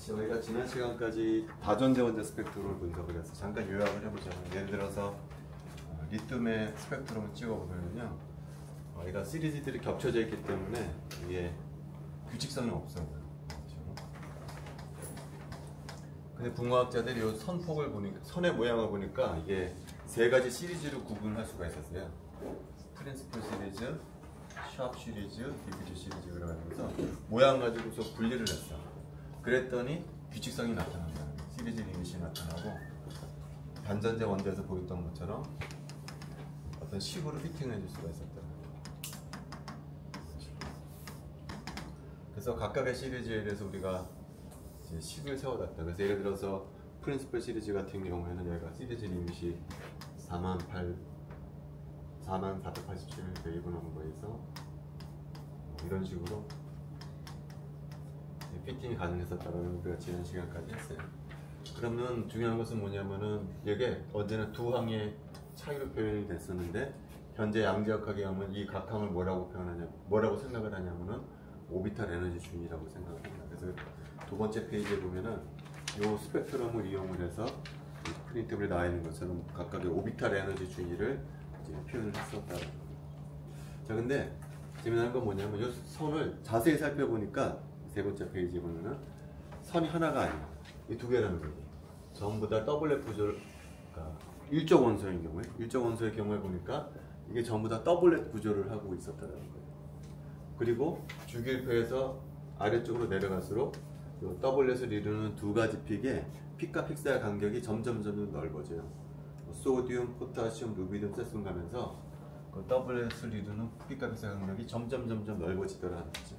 저희가 지난 시간까지 다전제원자 스펙트럼을 분석을 해서 잠깐 요약을 해보자면, 예를 들어서 리튬의 스펙트럼을 찍어보면요, 얘가 시리즈들이 겹쳐져 있기 때문에 이게 규칙성이 없어요. 근데 붕어학자들이 이 선폭을 보니까, 선의 모양을 보니까 이게 세 가지 시리즈로 구분할 수가 있었어요. 프린시플 시리즈, 샵 시리즈, 디퓨즈 시리즈 그러면서 모양 가지고서 분리를 했어. 그랬더니 규칙성이 나타난다. 시리즈 리밋이 나타나고 단전제 원자에서 보였던 것처럼 어떤 식으로 피팅을 해줄 수가 있었다. 그래서 각각의 시리즈에 대해서 우리가 이제 식을 세워놨다. 그래서 예를 들어서 프린시플 시리즈 같은 경우에는 얘가 시리즈 리밋이 4487 베이브 넘버에서 이런 식으로 피팅이 가능했었다는 우리가 지난 시간까지 했어요. 그러면 중요한 것은 뭐냐면은 이게 언제나 두 항의 차이로 표현이 됐었는데, 현재 양지역학에 하면 이 각 항을 뭐라고 생각을 하냐면은 오비탈 에너지 준이라고 생각을 합니다. 그래서 두 번째 페이지에 보면은 이 스펙트럼을 이용을 해서 프린트블에 나와 있는 것처럼 각각의 오비탈 에너지 준이를 이제 표현을 했었다. 자, 근데 재미난 건 뭐냐면 이 선을 자세히 살펴보니까 세 번째 페이지에 보면은 선이 하나가 아니야. 이 두 개라는 거지. 전부 다 더블 F 구조를, 그러니까 일적 원소의 경우에 보니까 이게 전부 다 더블 F 구조를 하고 있었다는 거예요. 그리고 주기율표에서 아래쪽으로 내려갈수록 더블렛을 이루는 두 가지 픽의 픽과 픽 사이 간격이 점점 넓어져요. 소디움, 포타시움, 루비늄, 세슘 가면서 그 더블렛을 이루는 픽과 픽 사이 간격이 점점 넓어지더라는 거죠.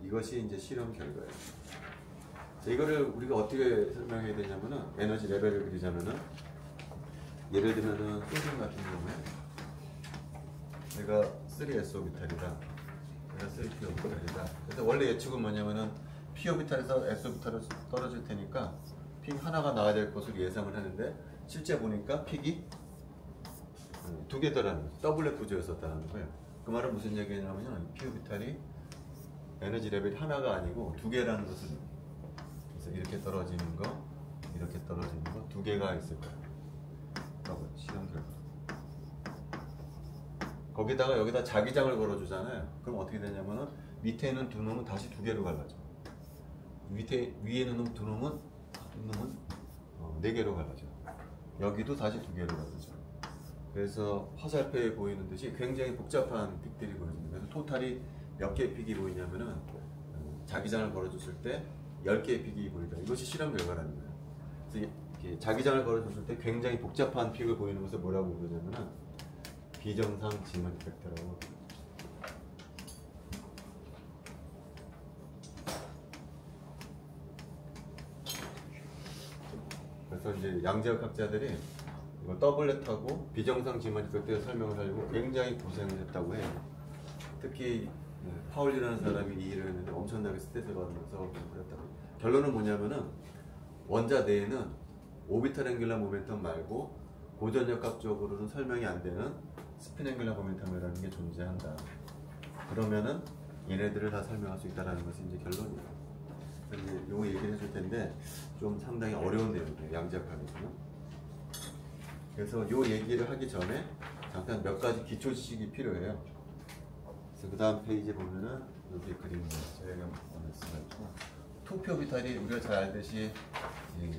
이것이 이제 실험 결과예요. 자, 이거를 우리가 어떻게 설명해야 되냐면은, 에너지 레벨을 그리자면은, 예를 들면은 소디움 같은 경우에 내가 3s 오비탈이다, 내가 3p 오비탈이다. 그래서 원래 예측은 뭐냐면은 p 오비탈에서 s 오비탈로 떨어질 테니까 픽 하나가 나와야 될 것으로 예상을 하는데, 실제 보니까 픽이 두 개더라는 거죠. 더블렛 구조였었다는 거예요. 그 말은 무슨 얘기냐면요, p 오비탈이 에너지 레벨이 하나가 아니고 두 개라는 것을, 그래서 이렇게 떨어지는 거, 이렇게 떨어지는 거 두 개가 있을 거예요. 시험 결과. 거기다가 여기다 자기장을 걸어주잖아요. 그럼 어떻게 되냐면은 밑에 있는 두 놈은 다시 두 개로 갈라져. 위에 있는 두 놈은 네 개로 갈라져. 여기도 다시 두 개로 갈라져. 그래서 화살표에 보이는 듯이 굉장히 복잡한 픽들이 보여집니다. 그래서 토탈이 몇 개의 픽이 보이냐면은 자기장을 걸어줬을 때 10개의 픽이 보인다. 이것이 실험 결과라는 거예요. 그래서 자기장을 걸어줬을 때 굉장히 복잡한 픽을 보이는 것을 뭐라고 부르냐면은 비정상 지문 이펙트라고. 그래서 이제 양지역 학자들이 이거 더블렛하고 비정상 지문 이펙트의 설명을 하려고 굉장히 고생을 했다고 해요. 특히 파울리라는 사람이 이 일을 했는데 엄청나게 스트레스를 받으면서 그랬다고. 결론은 뭐냐면은 원자 내에는 오비탈 앵귤러 모멘텀 말고 고전역학적으로는 설명이 안 되는 스핀 앵귤러 모멘텀이라는 게 존재한다. 그러면은 얘네들을 다 설명할 수 있다는 것이 이제 결론이에요. 이제 요거 얘기를 해줄 텐데 좀 상당히 어려운 내용이에요, 양지역학에서는. 그래서 요 얘기를 하기 전에 잠깐 몇 가지 기초 지식이 필요해요. 그래서 그 다음 페이지에 보면은 여기 그림을 제가 원할 수가 있고, 2p 오비탈이 우리가 잘 알듯이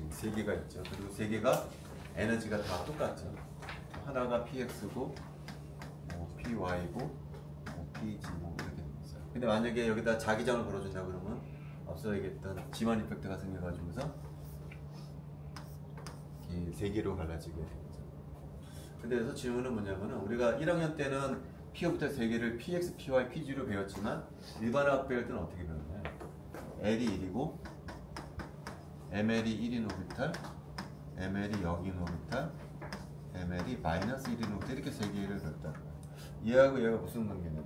세 개가 있죠. 그리고 세 개가 에너지가 다 똑같죠. 하나가 px고, py고, pg 이렇게 되어 있어요. 근데 만약에 여기다 자기장을 걸어준다 그러면 앞서 얘기했던 지만 이펙트가 생겨가지고서 세 개로 갈라지게 되죠. 근데 그래서 질문은 뭐냐면은, 우리가 1학년 때는 p 오비탈 세 개를 px, py, pg로 배웠지만 일반화학 배울 때는 어떻게 배웠나요? L이 1이고 ML이 1인 오비탈, ML이 0인 오비탈, ML이 마이너스 1인 오비탈, 이렇게 세 개를 배웠다. 얘하고 얘가 무슨 관계냐.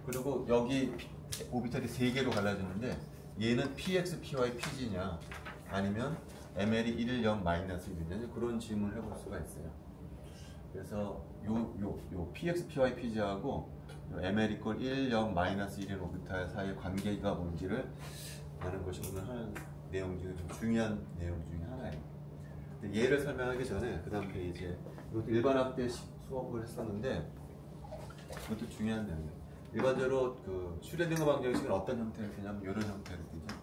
그리고 여기 오비탈이 세 개로 갈라지는데 얘는 px, py, pg냐 아니면 ML이 1, 0, 마이너스 1이냐, 그런 질문을 해볼 수가 있어요. 그래서 요 px, py, pg하고 ml 이퀄 1, 0, 마이너스 1인 오비탈 사이의 관계가 뭔지를 하는 것이 오늘 하는 내용 중에 좀 중요한 내용 중에 하나예요. 얘를 설명하기 전에 그 다음 페이지에 이것도 일반학대 수업을 했었는데 이것도 중요한 내용이에요. 일반적으로 그 슈레딩거 방정식은 어떤 형태를 띠냐면 이런 형태를 띠죠.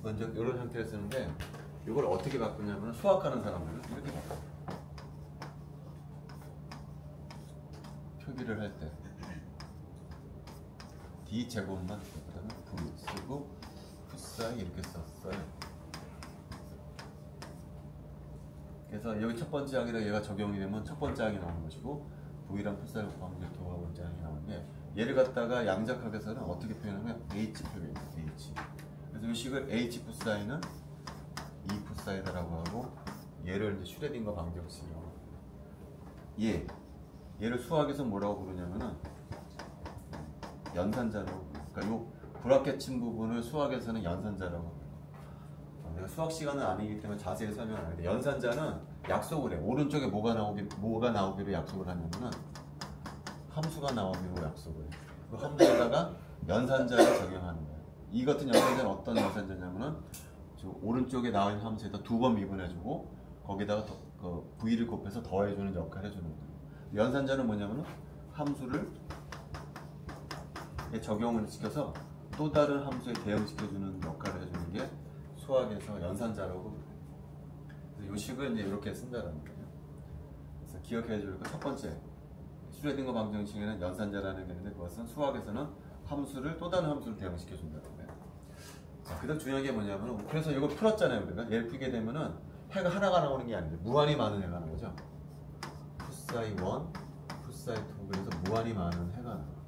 먼저 이런 형태를 쓰는데 이걸 어떻게 바꾸냐면 수학하는 사람들은 이렇게 바꿔요. 표기를 할 때 D제곱만 그 다음에 V 쓰고 푸사이 이렇게 썼어요. 그래서 여기 첫 번째 항에다 얘가 적용이 되면 첫 번째 항이 나오는 것이고 V랑 푸사이를 곱하면 이렇게 두 번째 항이 나오는데 얘를 갖다가 양작학에서는 어떻게 표현하면 H 표현해요. H. 그래서 이 식을 H 푸사이는 E 푸사이다라고 하고 얘를 이제 슈레딩거 방정식이라고 얘를 수학에서 뭐라고 부르냐면은 연산자라고. 그러니까 요 브라켓 친 부분을 수학에서는 연산자라고. 내가 수학 시간은 아니기 때문에 자세히 설명 안 하는데 연산자는 약속을 해. 오른쪽에 뭐가 나오기로 약속을 하냐면은 함수가 나오기로 약속을 해. 그 함수에다가 연산자를 적용하는 거예요. 이 같은 연산자는 어떤 연산자냐면은 저 오른쪽에 나와 있는 함수에다 두 번 미분해주고 거기다가 그 v를 곱해서 더해주는 역할을 해주는 거예요. 연산자는 뭐냐면은 함수를 적용을 시켜서 또 다른 함수에 대응시켜주는 역할을 해주는 게 수학에서 연산자라고. 그래서 이 식을 이제 이렇게 쓴다는 거예요. 그래서 기억해 줄 거 첫 번째, 슈레딩거 방정식에는 연산자라는 게 있는데 그것은 수학에서는 함수를 또 다른 함수로 대응시켜준다는 거예요. 자, 그다음 중요한 게 뭐냐면 그래서 이걸 풀었잖아요. 우리가 얘를 풀게 되면은 해가 하나가 나오는 게 아니에요. 무한히 많은 해가 나오는 거죠. 푸사이 1, 푸사이 2 그래서 무한히 많은 해가 나와요.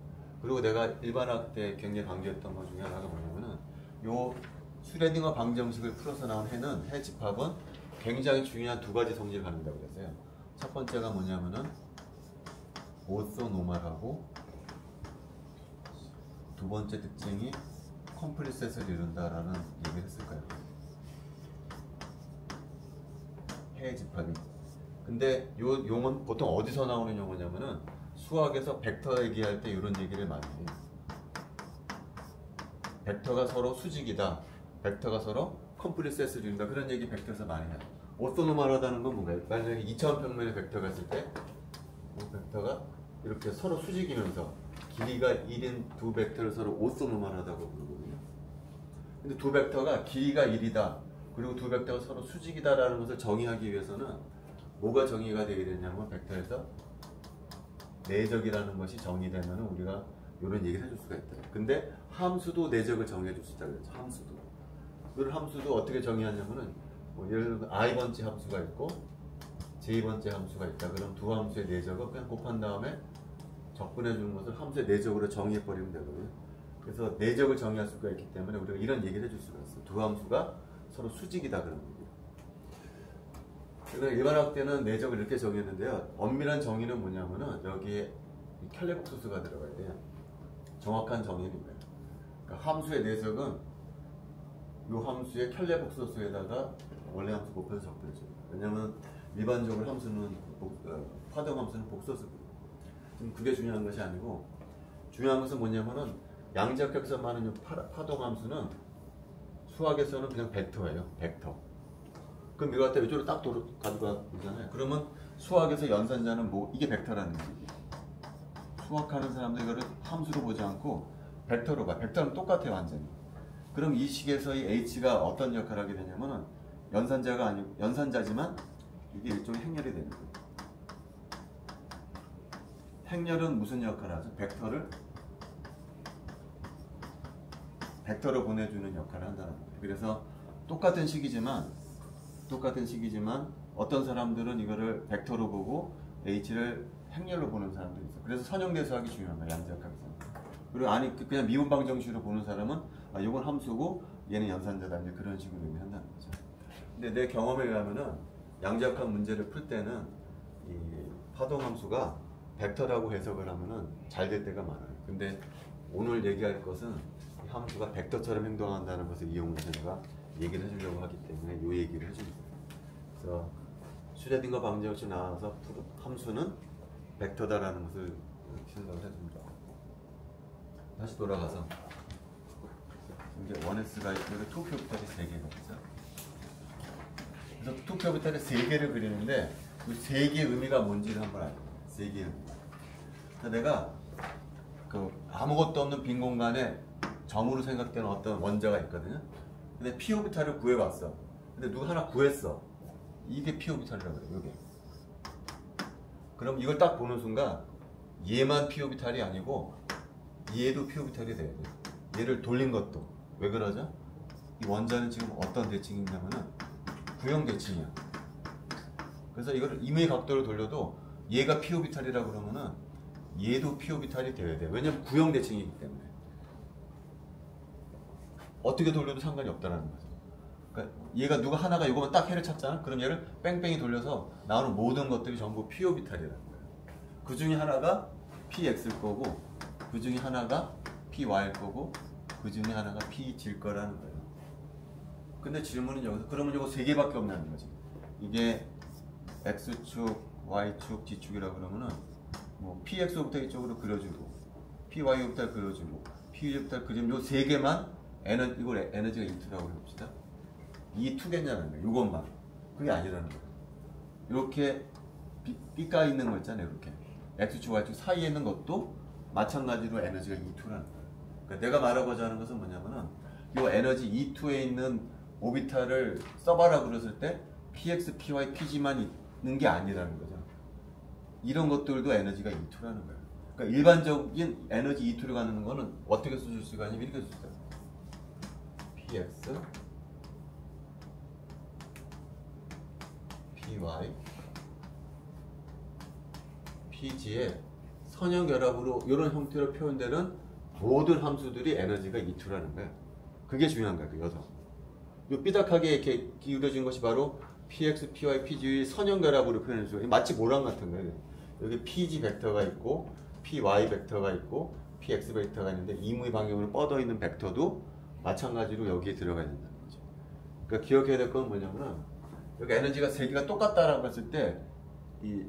그리고 내가 일반학 때 굉장히 강조했던 것 중에 하나가 뭐냐면은 요 슈레딩거 방정식을 풀어서 나온 해는 해 집합은 굉장히 중요한 두 가지 성질을 갖는다고 그랬어요. 첫 번째가 뭐냐면은 오소노멀하고 두 번째 특징이 컴플리셋을 이룬다라는 얘기를 했을 거예요. 해 집합이. 근데 요 용은 보통 어디서 나오는 용어냐면은 수학에서 벡터 얘기할 때 이런 얘기를 많이 해요. 벡터가 서로 수직이다. 벡터가 서로 컴플리셋을 이룬다. 그런 얘기 벡터에서 많이 해요. 오소노멀하다는 건 뭔가요? 만약에 2차원 평면의 벡터가 있을 때 벡터가 이렇게 서로 수직이면서 길이가 1인 두 벡터를 서로 오소노멀하다고 부르거든요. 근데 두 벡터가 길이가 1이다. 그리고 두 벡터가 서로 수직이다라는 것을 정의하기 위해서는 뭐가 정의가 되게 되냐면 벡터에서 내적이라는 것이 정의되면 우리가 이런 얘기를 해줄 수가 있다. 근데 함수도 내적을 정의해 줄 수 있다 그랬죠. 함수도. 그 함수도 어떻게 정의하냐면은 뭐 예를 들어 i번째 함수가 있고 j번째 함수가 있다. 그럼 두 함수의 내적을 그냥 곱한 다음에 적분해 주는 것을 함수의 내적으로 정의해 버리면 되거든요. 그래서 내적을 정의할 수가 있기 때문에 우리가 이런 얘기를 해줄 수가 있어요. 두 함수가 서로 수직이다 그런 얘기예요. 그래서 일반학 때는 내적을 이렇게 정의했는데요. 엄밀한 정의는 뭐냐면은 여기에 켤레복소수가 들어가야 돼요. 정확한 정의는 이거예요. 그러니까 함수의 내적은 이 함수의 켤레복소수에다가 원래 함수 곱해서 적분해줘요. 왜냐면 일반적으로 함수는 파동 함수는 복소수거든요. 지금 그게 중요한 것이 아니고 중요한 것은 뭐냐면은 양자격에서 많은 파동 함수는 수학에서는 그냥 벡터예요. 벡터. 그럼 이거 갖다 이쪽으로 딱 가져가 보잖아요. 그러면 수학에서 연산자는 뭐 이게 벡터라는 얘기예요. 수학하는 사람들 이거를 함수로 보지 않고 벡터로 봐. 벡터는 똑같아요 완전히. 그럼 이 식에서의 h가 어떤 역할을 하게 되냐면은 연산자가 아니고 연산자지만 이게 일종의 행렬이 되는 거예요. 행렬은 무슨 역할을 하죠? 벡터로 보내주는 역할을 한다는 거예요. 그래서 똑같은 식이지만 어떤 사람들은 이거를 벡터로 보고 h를 행렬로 보는 사람들이 있어요. 그래서 선형대수학이 중요한 거예요. 양자역학에서는. 그리고 아니 그냥 미분 방정식으로 보는 사람은 이건 함수고 얘는 연산자다 이제 그런 식으로 의미한다는 거죠. 근데 내 경험에 의하면은 양자역학 문제를 풀 때는 이 파동 함수가 벡터라고 해석을 하면은 잘 될 때가 많아요. 근데 오늘 얘기할 것은 이 함수가 벡터처럼 행동한다는 것을 이용해서 제가 얘기를 해주려고 하기 때문에 이 얘기를 해주는 거예요. 그래서 슈레딩거 방정식 나와서 함수는 벡터다라는 것을 생각을 해줍니다. 다시 돌아가서 이제 1S가 있고 2P 오비탈이 3개가 있죠. 그래서 2P 오비탈이 3개를 그리는데 그 3개의 의미가 뭔지를 한번 알고 3개의 의미. 내가 그 아무것도 없는 빈 공간에 점으로 생각되는 어떤 원자가 있거든요. 근데 P 오비탈을 구해봤어. 근데 누가 하나 구했어. 이게 P 오비탈이라고 그래요. 이게. 그럼 이걸 딱 보는 순간 얘만 P 오비탈이 아니고 얘도 P 오비탈이 돼야 돼. 얘를 돌린 것도. 왜 그러죠? 이 원자는 지금 어떤 대칭이냐면은 구형 대칭이야. 그래서 이걸 임의 각도를 돌려도 얘가 P 오비탈이라고 그러면은 얘도 P 오비탈이 돼야 돼. 왜냐면 구형 대칭이기 때문에. 어떻게 돌려도 상관이 없다는 거죠. 그러니까 얘가 누가 하나가 이거만 딱 해를 찾잖아. 그럼 얘를 뺑뺑이 돌려서 나오는 모든 것들이 전부 P 오비탈이라는 거예요. 그 중에 하나가 PX일 거고, 그 중에 하나가 PY일 거고, 그 중에 하나가 PG일 거라는 거예요. 근데 질문은 여기서 그러면 이거 3개밖에 없냐는 거지. 이게 X축, Y축, Z축이라고 그러면은 뭐 PX부터 이쪽으로 그려주고, PY부터 그려주고, PZ부터 그리면 요 3개만 이걸 에너지가 E2라고 해봅시다. E2겠냐는 거예요. 요것만. 그게 아니라는 거예요. 이렇게 B가 있는 거 있잖아요. 이렇게. X축, Y축 사이에 있는 것도 마찬가지로 에너지가 E2라는 거예요. 그러니까 내가 말하고자 하는 것은 뭐냐면은 이 에너지 E2에 있는 오비탈을 써봐라 그랬을 때 PX, PY, PG만 있는 게 아니라는 거죠. 이런 것들도 에너지가 E2라는 거예요. 그러니까 일반적인 에너지 E2를 갖는 거는 어떻게 써줄 수가 있냐면 이렇게 쓸 수 있어요. PX, PY, PG의 선형결합으로 이런 형태로 표현되는 모든 함수들이 에너지가 E2라는 거예요. 그게 중요한 거예요. 그래서 요 삐딱하게 이렇게 기울어진 것이 바로 PX, PY, PG의 선형결합으로 표현해 주고 마치 모랑 같은 거예요. 여기 PG 벡터가 있고 PY 벡터가 있고 PX 벡터가 있는데 이무의 방향으로 뻗어 있는 벡터도 마찬가지로 여기에 들어가야 된다는 거죠. 그러니까 기억해야 될 건 뭐냐면은 여기 에너지가 3개가 똑같다라고 했을 때 이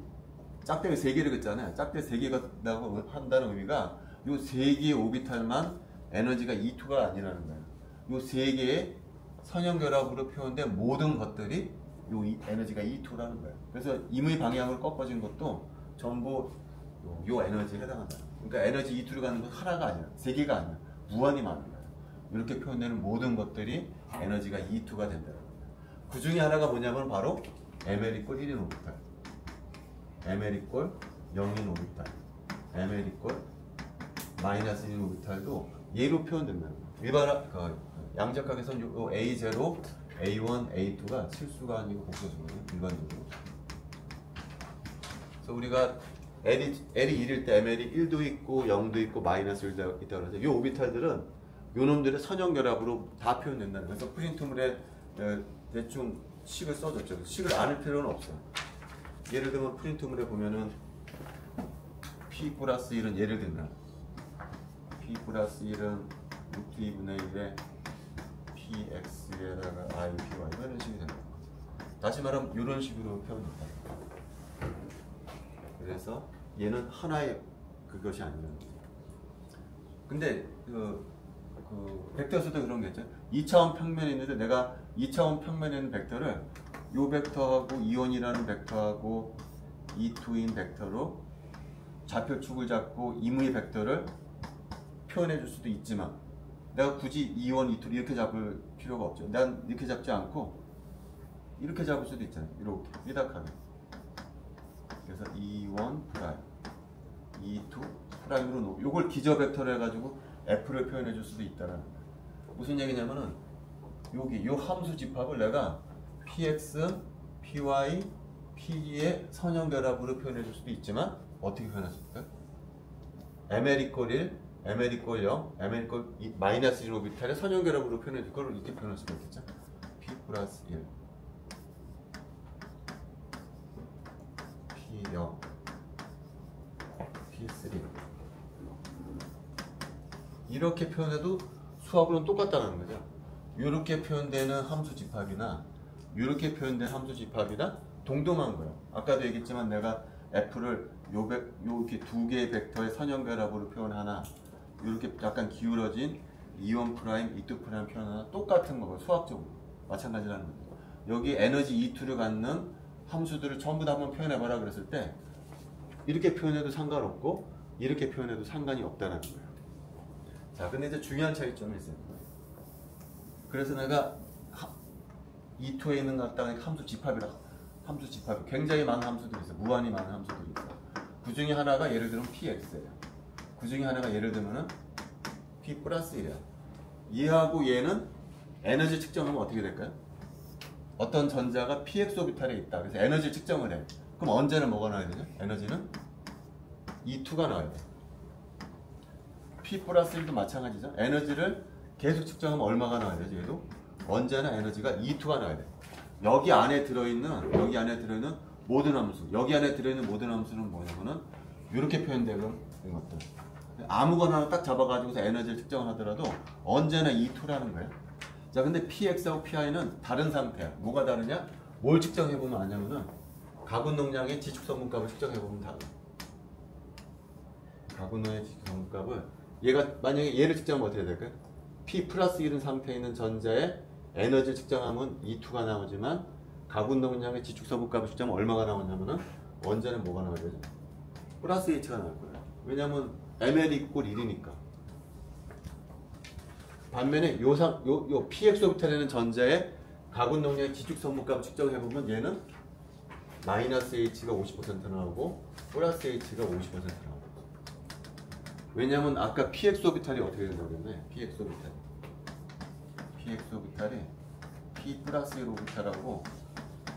짝대기 3개를 긋잖아요. 짝대기 3개가 한다는 의미가 이 3개의 오비탈만 에너지가 E2가 아니라는 거예요. 이 3개의 선형결합으로 표현된 모든 것들이 이 에너지가 E2라는 거예요. 그래서 임의 방향으로 꺾어진 것도 전부 이 에너지에 해당한다. 그러니까 에너지 E2를 갖는 건 하나가 아니야. 3개가 아니야. 무한히 많은 거예요. 이렇게 표현되는 모든 것들이 에너지가 E2가 된다는 거예요. 그 중에 하나가 뭐냐면 바로 ml 이꼴 1인 오비탈, ml 이꼴 0인 오비탈, ml 이꼴 마이너스 1인 오비탈도 얘로 표현된다는 거예요. 일반 양적학에서는 요 A0, A1, A2가 실수가 아니고 복소수거든요. 일반적으로. 그래서 우리가 L이 1일 때 ml이 1도 있고 0도 있고 마이너스 1도 있다고 그러죠. 이 오비탈들은 요 놈들의 선형결합으로 다 표현된다는 거예요. 그래서 프린트물에 대충 식을 써줬죠. 식을 아는 필요는 없어요. 예를 들면 프린트물에 보면은 P 플러스 1은 예를 들면 P 플러스 1은 루트 2분의 1에 PX에다가 IPY 이런 식이 됩니다. 다시 말하면 이런 식으로 표현된다. 그래서 얘는 하나의 그것이 아니라는 거죠. 근데 벡터에서도 그런 게 있죠. 2차원 평면에 있는데 내가 2차원 평면에 있는 벡터를 이 벡터하고 E1이라는 벡터하고 E2인 벡터로 좌표축을 잡고 임의 벡터를 표현해 줄 수도 있지만 내가 굳이 E1, E2를 이렇게 잡을 필요가 없죠. 난 이렇게 잡지 않고 이렇게 잡을 수도 있잖아요. 이렇게 삐딱하게. 그래서 E1 프라임, E2 프라임으로 놓고 이걸 기저 벡터로 해가지고 F를 표현해 줄 수도 있다는 거예요. 무슨 얘기냐면은 여기 요 함수 집합을 내가 PX, PY, PG의 선형결합으로 표현해 줄 수도 있지만 어떻게 표현할 수 있을까요? ML 이꼴 1, ML 이꼴 0, ML 이꼴 마이너스 1 오비탈의 선형결합으로 표현해 줄 거를 이렇게 표현할 수가 있겠죠? P 플러스 1, P0, P3 이렇게 표현해도 수학으로는 똑같다는 거죠. 이렇게 표현되는 함수 집합이나 이렇게 표현된 함수 집합이나 동동한 거예요. 아까도 얘기했지만 내가 F를 이렇게 두 개의 벡터의 선형결합으로 표현하나 이렇게 약간 기울어진 E1 프라임, E2 프라임 표현하나 똑같은 거고 수학적으로 마찬가지라는 거죠. 여기 에너지 E2를 갖는 함수들을 전부 다 한번 표현해봐라 그랬을 때 이렇게 표현해도 상관없고 이렇게 표현해도 상관이 없다는 거예요. 자, 근데 이제 중요한 차이점이 있어요. 그래서 내가 E2에 있는 것 같다는 함수 집합이라 함수 집합이 굉장히 많은 함수들이 있어요. 무한히 많은 함수들이 있어요. 그 중에 하나가 예를 들면 PX예요. 그 중에 하나가 예를 들면은 P 플러스 1이야. 얘하고 얘는 에너지 측정하면 어떻게 될까요? 어떤 전자가 PX 오비탈에 있다. 그래서 에너지 측정을 해. 그럼 언제는 뭐가 나와야 되죠? 에너지는 E2가 나와야 돼. P 플러스 1도 마찬가지죠. 에너지를 계속 측정하면 얼마가 나와야 되죠? 얘도 언제나 에너지가 E2가 나와야 돼. 여기 안에 들어있는 모든 함수, 여기 안에 들어있는 모든 함수는 뭐냐면은 이렇게 표현되는 것들. 아무거나 딱 잡아가지고서 에너지를 측정을 하더라도 언제나 E2라는 거예요. 자, 근데 PX하고 PI는 다른 상태야. 뭐가 다르냐? 뭘 측정해보면 아냐면은 가군동량의 지축성분값을 측정해보면 달라. 가군동량의 지축성분값을 얘가 만약에 얘를 측정하면 어떻게 될까요? P 플러스 1은 상태에 있는 전자의 에너지를 측정하면 E2가 나오지만 가군동량의 지축성분값을 측정하면 얼마가 나오냐면은 언제나 뭐가 나와야 되죠? 플러스 H가 나올 거예요. 왜냐면 ML 이꼴 1이니까. 반면에 요 PX 오비탈에는 전자의 가군동량의 지축성분값을 측정해보면 얘는 마이너스 H가 50% 나오고 플러스 H가 50% 나오고. 왜냐면 아까 PX 오비탈이 어떻게 된다고 그랬네? PX 오비탈이 P 플러스 1 오비탈하고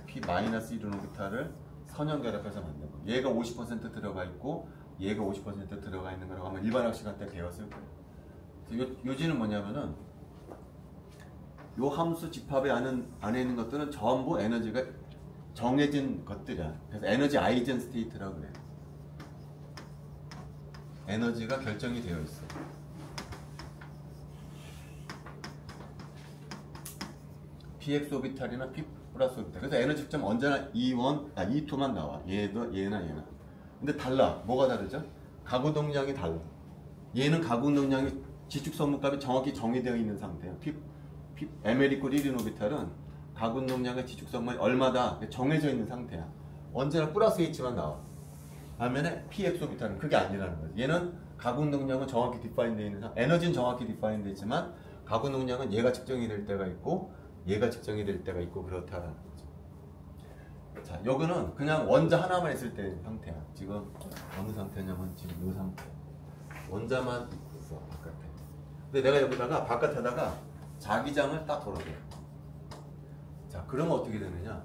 P 마이너스 1 오비탈을 선형결합해서 만든 거. 얘가 50% 들어가 있고 얘가 50% 들어가 있는 거라고 하면 일반 학시간 때 배웠을 거예요. 요지는 뭐냐면은 요 함수 집합의 안에 있는 것들은 전부 에너지가 정해진 것들이야. 그래서 에너지 아이젠 스테이트라고 그래요. 에너지가 결정이 되어 있어. PX 오비탈이나 P 플러스 오비탈. 그래서 에너지 측정 언제나 E2만 나와. 얘나. 근데 달라. 뭐가 다르죠? 가구동량이 달라. 얘는 가구동량이 지축성분값이 정확히 정의되어 있는 상태예요. ML 이꼴 1인 오비탈은 가구동량의 지축성분이 얼마다 정해져 있는 상태야. 언제나 플러스 H만 나와. 반면에 PX 오비탈은 그게 아니라는 거죠. 얘는 가구동량은 정확히 디파인 되어 있는 상태. 에너지는 정확히 디파인 되어 있지만 가구동량은 얘가 측정이 될 때가 있고 얘가 측정이 될 때가 있고 그렇다라는 거죠. 자, 여기는 그냥 원자 하나만 있을 때 상태야. 지금 어느 상태냐면 지금 이 상태. 원자만 있어 바깥에. 근데 내가 여기다가 바깥에다가 자기장을 딱 걸어줘. 자, 그러면 어떻게 되느냐?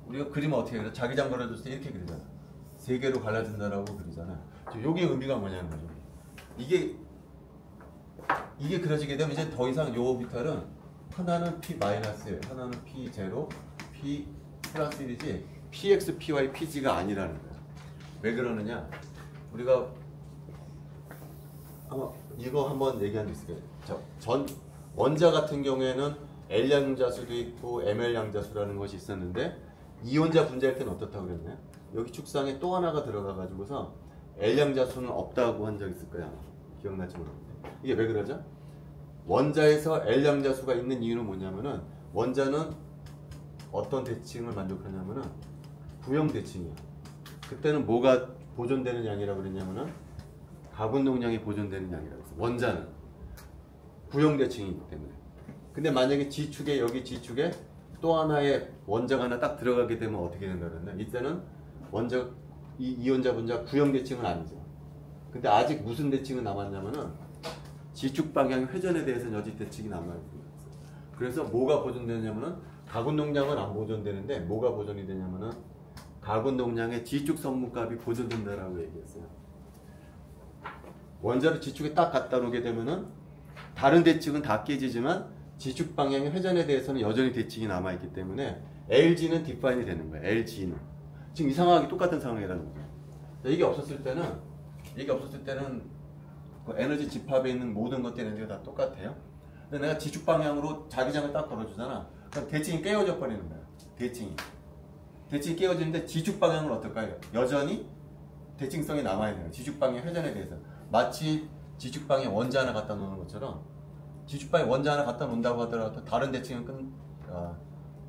우리가 그리면 어떻게 그려? 자기장 걸어줬을 때 이렇게 그리잖아. 세 개로 갈라진다라고 그리잖아. 여기 의미가 뭐냐는 거죠. 이게 그려지게 되면 이제 더 이상 요 오비탈은 하나는 P 마이너스예요. 하나는 P 제로, P 플러스 1이지 PX, PY, PG가 아니라는 거야. 왜 그러느냐? 우리가 아마 이거 한번 얘기한 적 있을 거예요. 원자 같은 경우에는 L양자수도 있고 ML양자수라는 것이 있었는데 이온자 분자일 때는 어떻다고 그랬나요? 여기 축상에 또 하나가 들어가 가지고서 L양자수는 없다고 한 적 있을 거야. 기억날지 모르겠는데 이게 왜 그러죠? 원자에서 L양자수가 있는 이유는 뭐냐면은 원자는 어떤 대칭을 만족하냐면은 부형 대칭이야. 그때는 뭐가 보존되는 양이라고 그랬냐면은 가군동량이 보존되는 양이라고 했어. 원자는 부형 대칭이기 때문에. 근데 만약에 G축에 여기 G축에 또 하나의 원자가 하나 딱 들어가게 되면 어떻게 된다 그랬나? 이때는 이온자 분자 부형 대칭은 아니죠. 근데 아직 무슨 대칭은 남았냐면은 G축 방향 회전에 대해서는 여지 대칭이 남아있어요. 그래서 뭐가 보존되냐면은 가군동량은 안 보존되는데 뭐가 보존이 되냐면은 가군동량의 G축 성분값이 보존된다라고 얘기했어요. 원자를 G축에 딱 갖다 놓게 되면은 다른 대칭은 다 깨지지만 G축 방향의 회전에 대해서는 여전히 대칭이 남아있기 때문에 LG는 디파인이 되는 거예요. LG는 지금 이상하게 똑같은 상황이라는 거예요. 이게 없었을 때는 그 에너지 집합에 있는 모든 것들의 에너지가 다 똑같아요. 근데 내가 G축 방향으로 자기장을 딱 걸어주잖아. 그럼 대칭이 깨어져 버리는 거야. 대칭이. 대칭이 깨어지는데 지축 방향은 어떨까요? 여전히 대칭성이 남아있네요. 지축 방향 회전에 대해서. 마치 지축 방향 원자 하나 갖다 놓는 것처럼 지축 방향 원자 하나 갖다 놓는다고 하더라도 다른 대칭은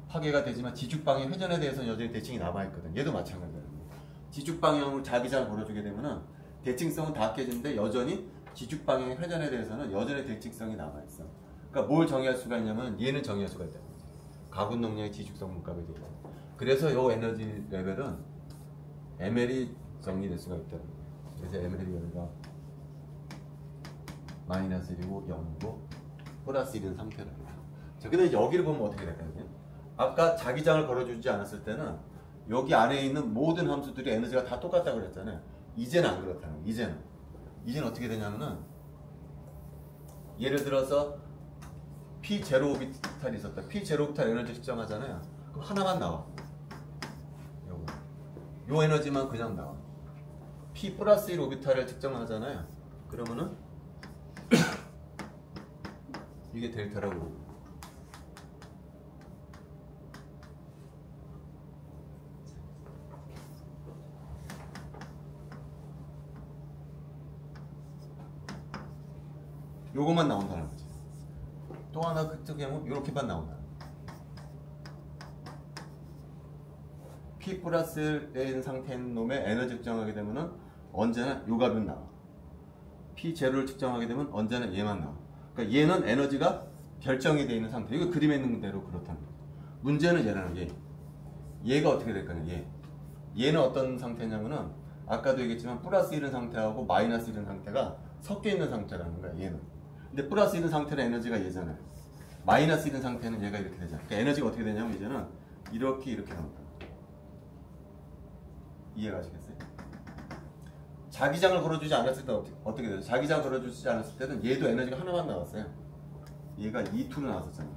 파괴가 되지만 지축 방향 회전에 대해서는 여전히 대칭이 남아있거든. 얘도 마찬가지예요. 지축 방향으로 자기장을 걸어주게 되면은 대칭성은 다 깨지는데 여전히 지축 방향 회전에 대해서는 여전히 대칭성이 남아있어. 그러니까 뭘 정의할 수가 있냐면 얘는 정의할 수가 있다. 가군 능력의 지축성 문값에 대해서. 그래서 이 에너지 레벨은 ml이 정의될 수가 있다. 그래서 ml이 여기가 마이너스 1이고 0이고 플러스 1인 상태로. 자, 근데 여기를 보면 어떻게 될까요? 아까 자기장을 걸어주지 않았을 때는 여기 안에 있는 모든 함수들이 에너지가 다 똑같다고 그랬잖아요. 이제는 안 그렇다는 거예요. 이제는 어떻게 되냐면은 예를 들어서 P0 오비탈이 있었다. P0 오비탈 에너지 측정하잖아요. 그럼 하나만 나와. 요 에너지만 그냥 나와. P 플러스 1 오비탈을 측정하잖아요. 그러면은 이게 델타라고. 요것만 나온다는 거지. 또 하나 그쪽에 하면 요렇게만 나온다. P 플러스 N 상태인 놈의 에너지 측정하게 되면은 언제나 요 값은 나와. P0를 측정하게 되면 언제나 얘만 나와. 그러니까 얘는 에너지가 결정이 되어 있는 상태. 이거 그림에 있는 대로 그렇다는 거죠. 문제는 얘라는 게 얘가 어떻게 될까요? 얘는 어떤 상태냐면은 아까도 얘기했지만 플러스 1인 상태하고 마이너스 1인 상태가 섞여 있는 상태라는 거야. 얘는. 근데 플러스 1인 상태는 에너지가 얘잖아요. 마이너스 1인 상태는 얘가 이렇게 되잖아요. 그러니까 에너지가 어떻게 되냐면 이제는 이렇게 나온다. 이해가 가시겠어요? 자기장을 걸어주지 않았을 때 어떻게 돼요? 자기장 걸어주지 않았을 때는 얘도 에너지가 하나만 나왔어요. 얘가 2,2로 나왔었잖아요.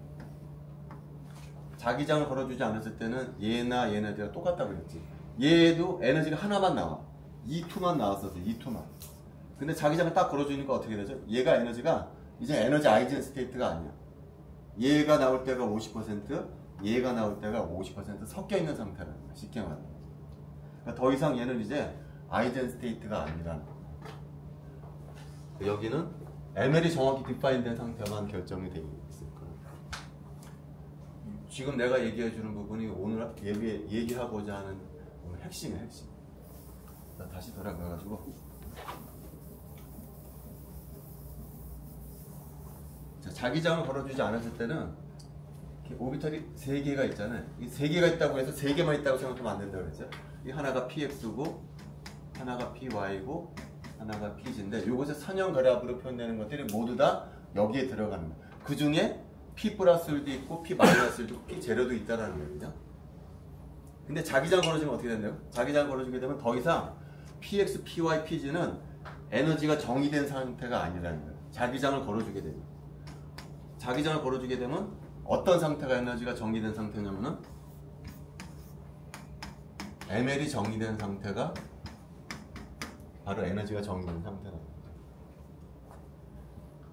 자기장을 걸어주지 않았을 때는 얘나 얘네들과 똑같다고 그랬지. 얘도 에너지가 하나만 나와. 2,2만 나왔었어. 2,2만. 근데 자기장을 딱 걸어주니까 어떻게 되죠? 얘가 에너지가 이제 에너지 아이젠 스테이트가 아니야. 얘가 나올 때가 50%, 얘가 나올 때가 50% 섞여 있는 상태라는 거야. 쉽게 말하면. 그러니까 더 이상 얘는 이제 아이젠 스테이트가 아니라는 거야. 여기는 ml이 정확히 디파인된 상태만 결정이 되어 있을 거야. 지금 내가 얘기해 주는 부분이 오늘 얘기하고자 하는 핵심이야, 핵심. 자, 다시 돌아가가지고. 자, 자기장을 걸어주지 않았을 때는 오비탈이 3개가 있잖아요. 이 3개가 있다고 해서 3개만 있다고 생각하면 안 된다고 그랬죠. 이 하나가 px고 하나가 py고 하나가 pg인데 요것을 선형 그래프로 표현되는 것들이 모두 다 여기에 들어가는 거예요. 그 중에 p 플러스도 있고 p 마이너스도 있고 p 제로도 있다라는 거거든요. 근데 자기장 걸어주면 어떻게 된대요? 자기장 걸어주게 되면 더 이상 px, py, pg는 에너지가 정의된 상태가 아니라는 거예요. 자기장을 걸어주게 되면. 자기장을 걸어주게 되면 어떤 상태가 에너지가 정의된 상태냐면은 ml이 정의된 상태가 바로 에너지가 정의된 상태다.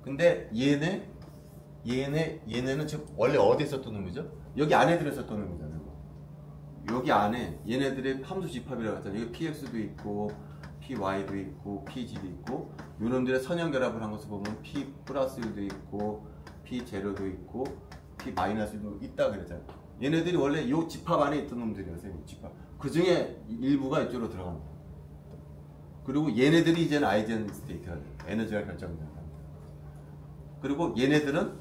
근데 얘네는 지금 원래 어디에 썼던 놈이죠? 여기 안에 들어있었던 놈이잖아요. 여기 안에 얘네들의 함수 집합이라고 했잖아요. 여기 px도 있고 py도 있고 pg도 있고 요놈들의 선형 결합을 한 것을 보면 p 플러스 1도 있고 p 제로도 있고 p 마이너스도 있다 그랬잖아요. 얘네들이 원래 이 집합 안에 있던 놈들이었어요. 집합. 그 중에 일부가 이쪽으로 들어갑니다. 그리고 얘네들이 이제는 아이젠 스테이트가 돼요. 에너지가 결정되는 상태. 그리고 얘네들은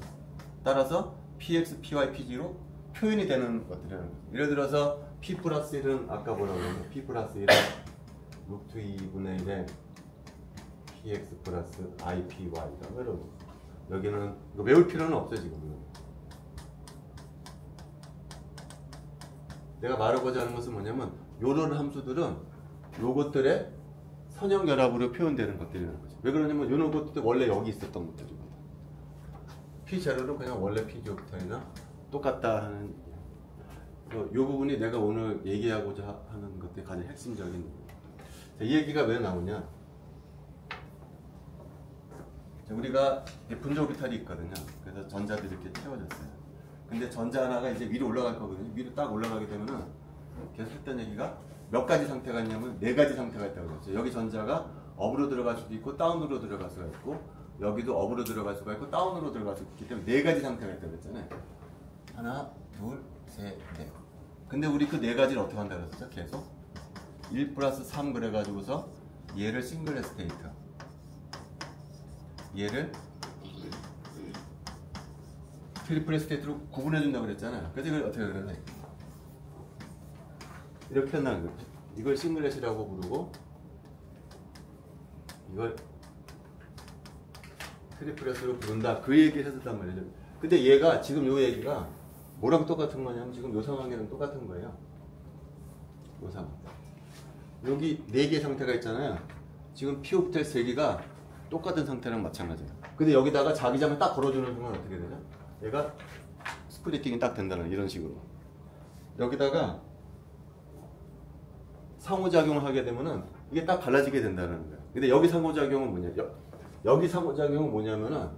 따라서 px, py, pg로 표현이 되는 것들이라는 거죠. 예를 들어서 p 플러스 1은 아까 뭐라고 그랬냐? p 플러스 1은 루트 2분의 1에 px 플러스 ipy라고 이러고 여기는 이거 외울 필요는 없어요 지금. 내가 말하고자 하는 것은 뭐냐면 요런 함수들은 요것들의 선형 결합으로 표현되는 것들이라는 거죠. 왜 그러냐면 요런 것들 원래 여기 있었던 것들이거든. P0는 그냥 원래 P0부터나 똑같다 하는 요 부분이 내가 오늘 얘기하고자 하는 것들이 가장 핵심적인 자, 이 얘기가 왜 나오냐. 자, 우리가 분자 오비탈이 있거든요. 그래서 전자들이 이렇게 채워졌어요. 근데 전자 하나가 이제 위로 올라갈 거거든요. 위로 딱 올라가게 되면은 계속 했던 얘기가 몇 가지 상태가 있냐면 네 가지 상태가 있다고 그랬죠. 여기 전자가 업으로 들어갈 수도 있고 다운으로 들어갈 수가 있고 여기도 업으로 들어갈 수가 있고 다운으로 들어갈 수가 있기 때문에 네 가지 상태가 있다고 그랬잖아요. 하나, 둘, 셋, 넷. 근데 우리 그 네 가지를 어떻게 한다고 그랬었죠? 계속 1 플러스 3 그래가지고서 얘를 싱글 스테이트, 얘를 트리플 스테이트로 구분해준다고 그랬잖아요. 그래서 이걸 어떻게 그러냐, 이렇게 한다는 거죠. 이걸 싱글렛이라고 부르고 이걸 트리플렛으로 부른다, 그 얘기를 했었단 말이죠. 근데 얘가 지금 요 얘기가 뭐랑 똑같은 거냐면 지금 요 상황이랑 똑같은 거예요. 요 상황. 여기 4개의 상태가 있잖아요. 지금 p 오프텔 3개가 똑같은 상태랑 마찬가지예요. 근데 여기다가 자기장을 딱 걸어주는 순간 어떻게 되죠? 얘가 스플리팅이 딱 된다는, 이런 식으로. 여기다가 상호작용을 하게 되면은 이게 딱 갈라지게 된다는 거예요. 근데 여기 상호작용은 뭐냐? 여기 상호작용은 뭐냐면은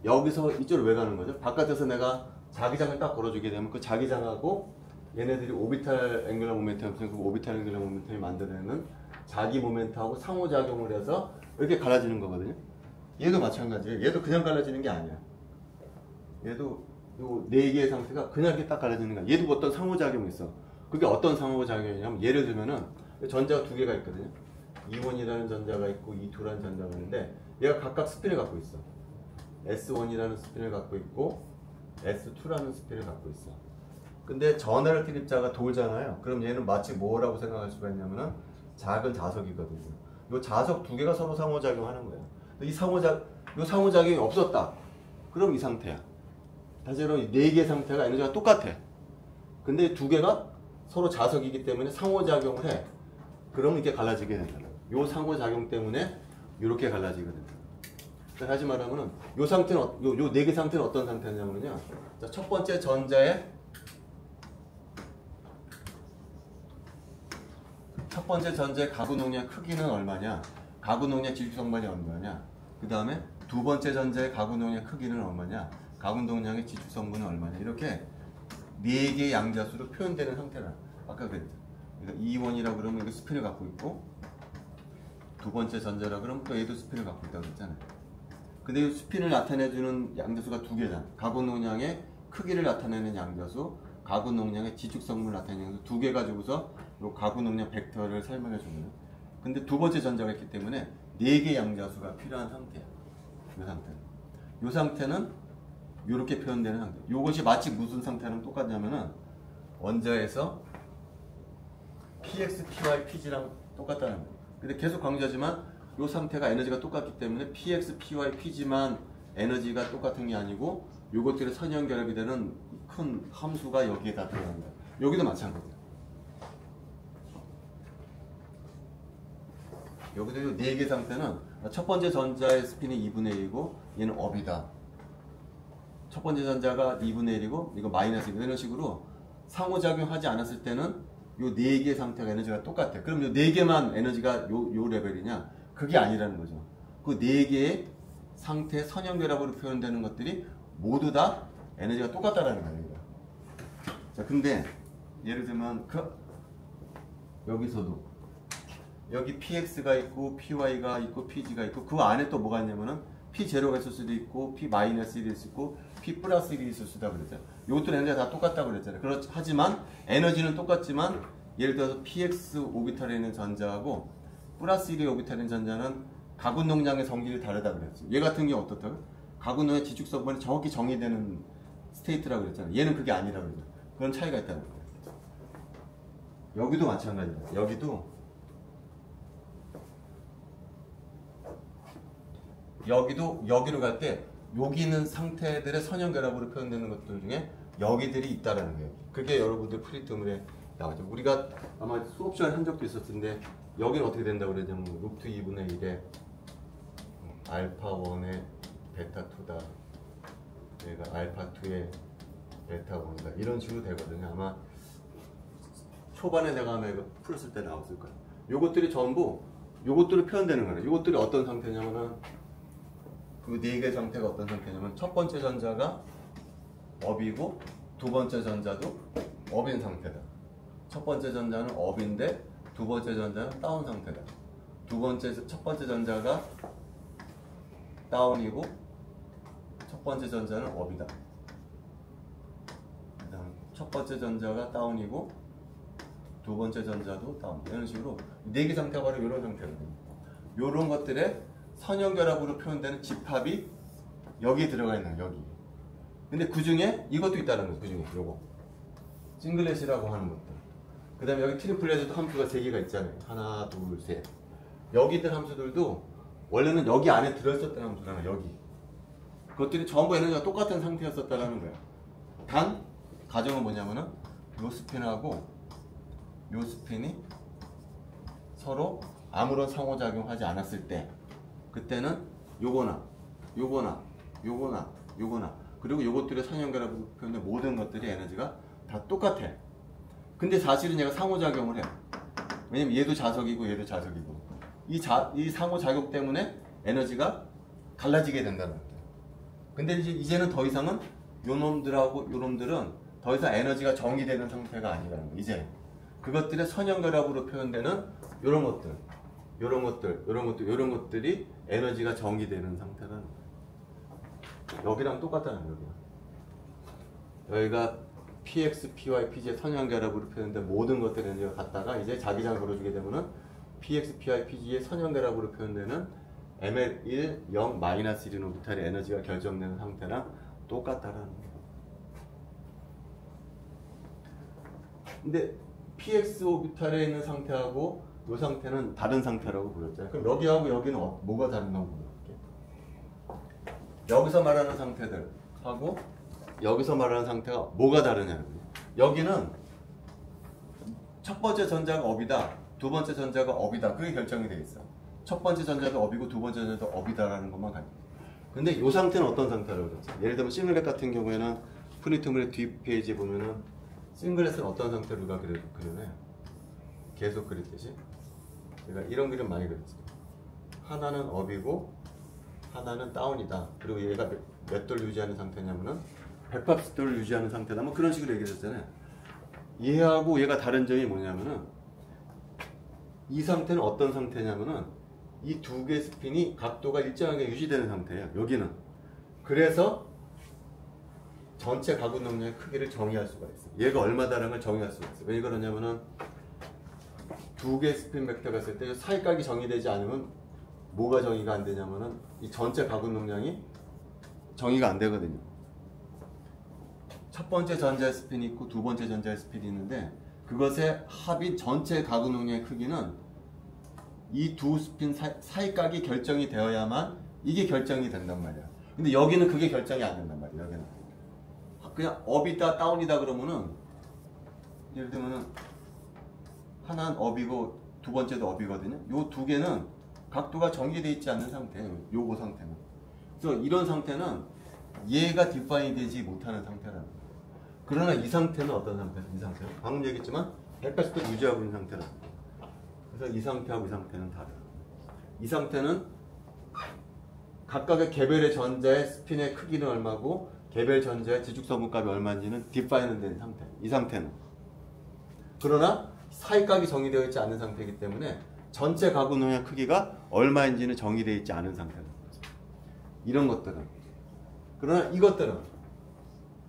여기서 이쪽으로 왜 가는 거죠? 바깥에서 내가 자기장을 딱 걸어주게 되면 그 자기장하고 얘네들이 오비탈 앵글러 모멘텀, 그 오비탈 앵글러 모멘텀이 만들어내는 자기 모멘트하고 상호작용을 해서 이렇게 갈라지는 거거든요. 얘도 마찬가지예요. 얘도 그냥 갈라지는 게 아니야. 얘도 요 4개의 상태가 그냥 이렇게 딱 갈라지는 거야. 얘도 어떤 상호작용이 있어. 그게 어떤 상호작용이냐면 예를 들면은 전자가 2개가 있거든요. E1이라는 전자가 있고 E2라는 전자가 있는데 얘가 각각 스핀을 갖고 있어. S1이라는 스핀을 갖고 있고 S2라는 스핀을 갖고 있어. 근데 전하를 트립자가 돌잖아요. 그럼 얘는 마치 뭐라고 생각할 수가 있냐면은 작은 자석이거든요. 이 자석 2개가 서로 상호작용하는 거예요. 이 상호작용이 없었다. 그럼 이 상태야. 다시 말하면 4개의 상태가 에너지가 똑같아. 근데 2개가 서로 자석이기 때문에 상호작용을 해. 그럼 이렇게 갈라지게 된다. 이 상호작용 때문에 이렇게 갈라지게 된다. 다시 말하면 이 상태는, 요 4개 상태는 어떤 상태냐면요. 자, 첫 번째 전자의 가구 농량 크기는 얼마냐? 가구 농량 지주성분이 얼마냐? 그 다음에 두 번째 전자의 가구 농량 크기는 얼마냐? 가구 농량의 지주성분은 얼마냐? 이렇게 4개의 양자수로 표현되는 상태라. 아까 그랬죠. 그러니까 E1이라고 그러면 이거 스핀을 갖고 있고 두 번째 전자라 그러면 또 얘도 스핀을 갖고 있다고 그랬잖아요. 근데 이 스핀을 나타내주는 양자수가 2개잖아. 가구 농량의 크기를 나타내는 양자수, 가구 농량의 지축성분을 나타내는 양자수 2개 가지고서 이 가구 농량 벡터를 설명해 주는. 근데 두 번째 전자가 있기 때문에 4개의 양자수가 필요한 상태야. 이 상태는. 이 상태는 이렇게 표현되는 상태. 이것이 마치 무슨 상태랑 똑같냐면은 원자에서 PX, PY, PG랑 똑같다는 거예요. 근데 계속 강조하지만 이 상태가 에너지가 똑같기 때문에 PX, PY, PG만 에너지가 똑같은 게 아니고 이것들이 선형결합이 되는 큰 함수가 여기에 다 들어갑니다. 여기도 마찬가지예요. 여기도 이 4개 상태는 첫 번째 전자의 스핀이 2분의 1이고 얘는 업이다. 첫 번째 전자가 2분의 1이고 이거 마이너스 1 이런 식으로 상호작용하지 않았을 때는 이 4개의 상태가 에너지가 똑같아. 그럼 이 4개만 에너지가 요 레벨이냐? 그게 아니라는 거죠. 그 4개의 상태 선형결합으로 표현되는 것들이 모두 다 에너지가 똑같다라는 거예요. 자, 근데 예를 들면 여기서도 여기 PX가 있고 PY가 있고 PG가 있고 그 안에 또 뭐가 있냐면은 P0가 있을 수도 있고 P-1이 있을 수 있고 P 플러스 1이 있을 수도 있다고 그랬잖아요. 이것들은 에너지가 다 똑같다고 그랬잖아요. 하지만 에너지는 똑같지만 예를 들어서 PX 오비탈에 있는 전자하고 플러스 1의 오비탈에 있는 전자는 가구 농량의 성질이 다르다고 그랬죠. 얘 같은 경우 어떻다고? 가구 농량의 지축성분이 정확히 정의되는 스테이트라고 그랬잖아요. 얘는 그게 아니라고 그랬죠. 그런 차이가 있다는 거예요. 여기도 마찬가지입니다. 여기로 갈 때 여기 있는 상태들의 선형결합으로 표현되는 것들 중에 여기들이 있다라는 거예요. 그게 여러분들 프리트물에 나오죠. 우리가 아마 수업 시간에 한 적도 있었을 텐데 여기는 어떻게 된다고 그러냐면 루트 2분의 1에 알파 1에 베타 2다. 얘가 알파 2에 베타 1이다. 이런 식으로 되거든요. 아마 초반에 내가 아마 이거 풀었을 때 나왔을 거예요. 요것들이 전부 요것들로 표현되는 거예요. 요것들이 어떤 상태냐면은 그 4개의 상태가 어떤 상태냐면 첫 번째 전자가 업이고 두 번째 전자도 업인 상태다. 첫 번째 전자는 업인데 두 번째 전자는 다운 상태다. 첫 번째 전자가 다운이고 첫 번째 전자는 업이다. 그다음 첫 번째 전자가 다운이고 두 번째 전자도 다운. 이런 식으로 네 개 상태가 바로 이런 상태거든요. 이런 것들의 선형결합으로 표현되는 집합이 여기 들어가 있는 여기. 근데 그 중에 이것도 있다는 거죠. 그 중에 요거 싱글렛이라고 하는 것들. 그 다음에 여기 트리플렛에도 함수가 3개가 있잖아요. 하나, 둘, 셋. 여기들 함수들도 원래는 여기 안에 들어있었던 함수잖아요. 여기. 그것들이 전부 에너지가 똑같은 상태였었다는 거예요. 단 가정은 뭐냐면은 요 스핀하고 요 스핀이 서로 아무런 상호작용하지 않았을 때, 그때는 요거나 요거나 요거나 요거나 그리고 요것들의 선형결합으로 표현된 모든 것들이 에너지가 다 똑같아. 근데 사실은 얘가 상호작용을 해. 왜냐면 얘도 자석이고 얘도 자석이고 이 상호작용 때문에 에너지가 갈라지게 된다는 거예요. 근데 이제는 더 이상은 요놈들하고 요놈들은 더 이상 에너지가 정의되는 상태가 아니라는 거예요. 이제 그것들의 선형결합으로 표현되는 요런 것들, 요런 것들, 요런 것들, 요런 것들이 에너지가 정의되는 상태라는 거예요. 여기랑 똑같다는 거예요. 여기가 PX, PY, PG의 선형결합으로 표현된 모든 것들의 에너지가 같다가 이제 자기장을 걸어주게 되면은 PX, PY, PG의 선형결합으로 표현되는 ML1, 0, 마이너스 1인 오비탈의 에너지가 결정되는 상태랑 똑같다라는 거예요. 근데 PX 오비탈에 있는 상태하고 이 상태는 다른 상태라고 불렀잖아요. 그럼 여기하고 여기는 뭐가 다른가 물어볼게요. 여기서 말하는 상태들하고 여기서 말하는 상태가 뭐가 다르냐고요. 여기는 첫 번째 전자가 업이다, 두 번째 전자가 업이다. 그게 결정이 되어 있어. 첫 번째 전자도 업이고 두 번째 전자도 업이다라는 것만 가지고. 근데 이 상태는 어떤 상태라고 그랬죠? 예를 들면 싱글렛 같은 경우에는 프리트물의 뒷페이지에 보면은 싱글렛은 어떤 상태로 우리가 그려요? 계속 그렸듯이. 그러니까 이런 그림 많이 그렸지. 하나는 업이고 하나는 다운이다. 그리고 얘가 몇 돌 유지하는 상태냐면은 180도를 유지하는 상태다. 뭐 그런 식으로 얘기했잖아요. 얘하고 얘가 다른 점이 뭐냐면은 이 상태는 어떤 상태냐면은 이 두 개의 스핀이 각도가 일정하게 유지되는 상태예요. 여기는. 그래서 전체 가구 능력의 크기를 정의할 수가 있어요. 얘가 얼마다라는 걸 정의할 수가 있어요. 왜 그러냐면은 두 개의 스핀 벡터가 있을 때 사이각이 정의되지 않으면 뭐가 정의가 안 되냐면은 이 전체 가구 능량이 정의가 안 되거든요. 첫 번째 전자의 스핀이 있고 두 번째 전자의 스핀이 있는데 그것의 합인 전체 가구 능력의 크기는 이 두 스핀 사이각이 결정이 되어야만 이게 결정이 된단 말이야. 근데 여기는 그게 결정이 안 된단 말이야. 여기는 그냥 업이다 다운이다 그러면은 예를 들면은 하나는 업이고 두 번째도 업이거든요. 요 두 개는 각도가 정지되어 있지 않는 상태예요. 요거 상태는. 그래서 이런 상태는 얘가 디파인이 되지 못하는 상태라는 거예요. 그러나 이 상태는 어떤 상태예요? 이 상태는 방금 얘기했지만 180도 유지하고 있는 상태라는 거예요. 그래서 이 상태하고 이 상태는 다르다. 이 상태는 각각의 개별의 전자의 스핀의 크기는 얼마고 개별 전자의 지축성분값이 얼마인지는 디파인은 된 상태. 이 상태는. 그러나 사이각이 정의되어 있지 않은 상태이기 때문에 전체 가구 능력 크기가 얼마인지는 정의되어 있지 않은 상태라는 거죠. 이런 것들은. 그러나 이것들은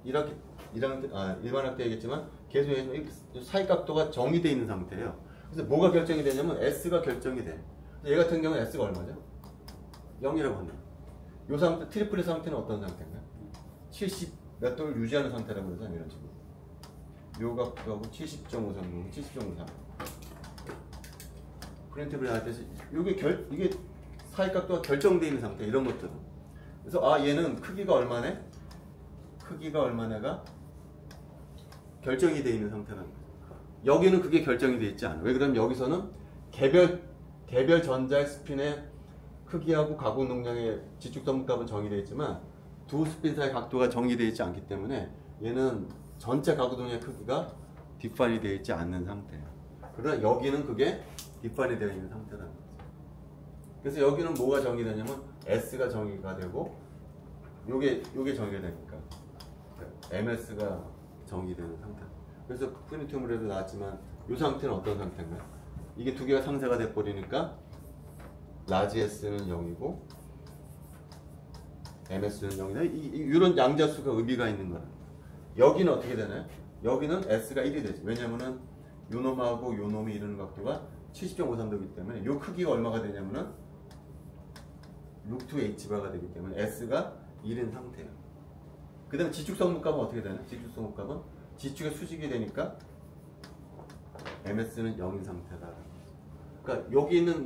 이렇게 일반학 때 얘기했지만 계속 사이각도가 정의되어 있는 상태예요. 그래서 뭐가 결정이 되냐면 S가 결정이 돼. 얘 같은 경우는 S가 얼마죠? 0이라고 한다. 이 상태, 트리플의 상태는 어떤 상태인가? 70 몇 도를 유지하는 상태라고 그러죠. 이런 식으로. 요 각도하고 70.5 정도, 70.53. 프린트블 할 때 이게 사이각도가 결정되어 있는 상태. 이런 것들은. 그래서 얘는 크기가 얼마네? 크기가 얼마네가 결정이 되어 있는 상태라는 거예요. 여기는 그게 결정이 되어 있지 않아. 왜 그러면 여기서는 개별 전자의 스핀의 크기하고 가공 능량의 지축성분값은 정의되어 있지만 두 스핀 사이 각도가 정의되어 있지 않기 때문에 얘는 전체 가구 능량의 크기가 디파인이 되어 있지 않는 상태예요. 그러나 여기는 그게 디파인이 되어 있는 상태라는 거죠. 그래서 여기는 뭐가 정의되냐면 S가 정의가 되고 요게 정의가 되니까 MS가 정의되는 상태. 그래서 프리트물에도 나왔지만 이 상태는 어떤 상태인가요? 이게 두 개가 상쇄가 돼버리니까 라지 S는 0이고 MS는 0이다. 이런 양자수가 의미가 있는 거라. 여기는 어떻게 되나요? 여기는 S가 1이 되지. 왜냐면은 요 놈하고 요 놈이 이루는 각도가 70.53도이기 때문에 요 크기가 얼마가 되냐면은 루트 H바가 되기 때문에 S가 1인 상태예요. 그 다음에 지축성분값은 어떻게 되나요? 지축성분값은 지축의 수직이 되니까 MS는 0인 상태다. 그러니까 여기 있는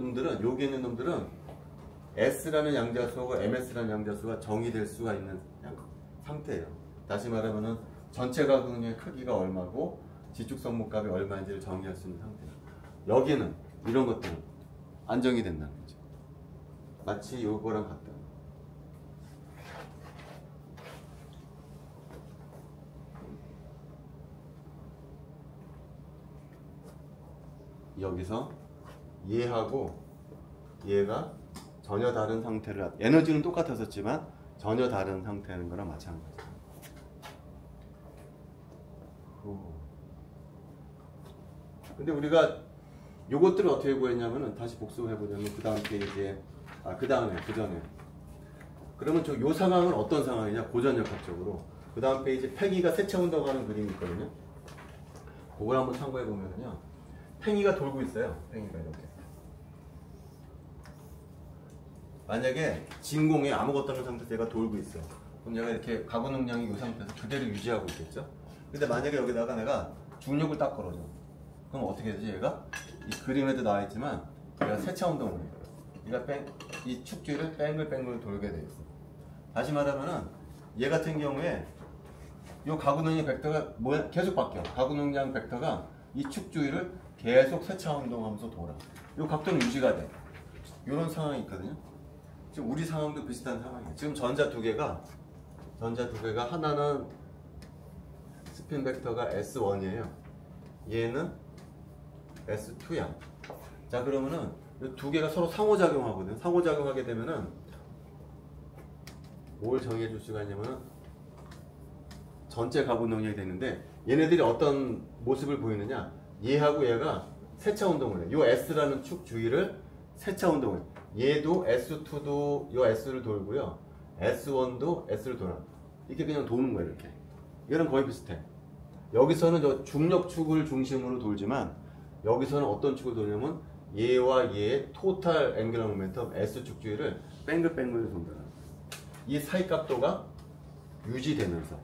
놈들은 S라는 양자수하고 MS라는 양자수가 정의될 수가 있는 상태예요. 다시 말하면은 전체 가공의 크기가 얼마고 지축성분값이 얼마인지를 정의할 수 있는 상태예요. 여기는 이런 것들은 안정이 된다는 거죠. 마치 요거랑 같다. 여기서 얘하고 얘가 전혀 다른 상태를, 에너지는 똑같았었지만 전혀 다른 상태는 거랑 마찬가지예요. 근데 우리가 요것들을 어떻게 구했냐면은 다시 복습해보자면 그 다음 페이지에 그 전에 그러면 요 상황은 어떤 상황이냐, 고전역학적으로 그 다음 페이지 팽이가 세차 운동하는 그림이 있거든요. 그걸 한번 참고해보면요, 팽이가 돌고 있어요. 팽이가 이렇게 만약에 진공에 아무것도 없는 상태에서 얘가 돌고 있어. 그럼 얘가 이렇게 가구 능량이 이 상태에서 그대로 유지하고 있겠죠. 근데 만약에 여기다가 내가 중력을 딱 걸어줘. 그럼 어떻게 되지? 얘가 이 그림에도 나와있지만 얘가 세차 운동을 해요. 얘가 이 축지를 뱅글뱅글 돌게 돼 있어. 다시 말하면은 얘 같은 경우에 이 가구 능량 벡터가 계속 바뀌어. 가구 능량 벡터가 이 축 주위를 계속 세차 운동하면서 돌아. 이 각도는 유지가 돼. 이런 상황이 있거든요. 지금 우리 상황도 비슷한 상황이에요. 지금 전자 두 개가 하나는 스핀 벡터가 S1이에요. 얘는 S2야. 자, 그러면은 이 두 개가 서로 상호작용하거든. 상호작용하게 되면은 뭘 정해줄 수가 있냐면은 전체 가부 능력이 되는데, 얘네들이 어떤 모습을 보이느냐, 얘하고 얘가 세차 운동을 해. 요 S라는 축 주위를 세차 운동을 해. 얘도 S2도 요 S를 돌고요, S1도 S를 돌아. 이렇게 그냥 도는 거예요. 이렇게. 얘는 거의 비슷해. 여기서는 저 중력축을 중심으로 돌지만 여기서는 어떤 축을 돌냐면 얘와 얘의 토탈 앵귤러 모멘텀 S축 주위를 뱅글뱅글 돈다. 이 사이 각도가 유지되면서,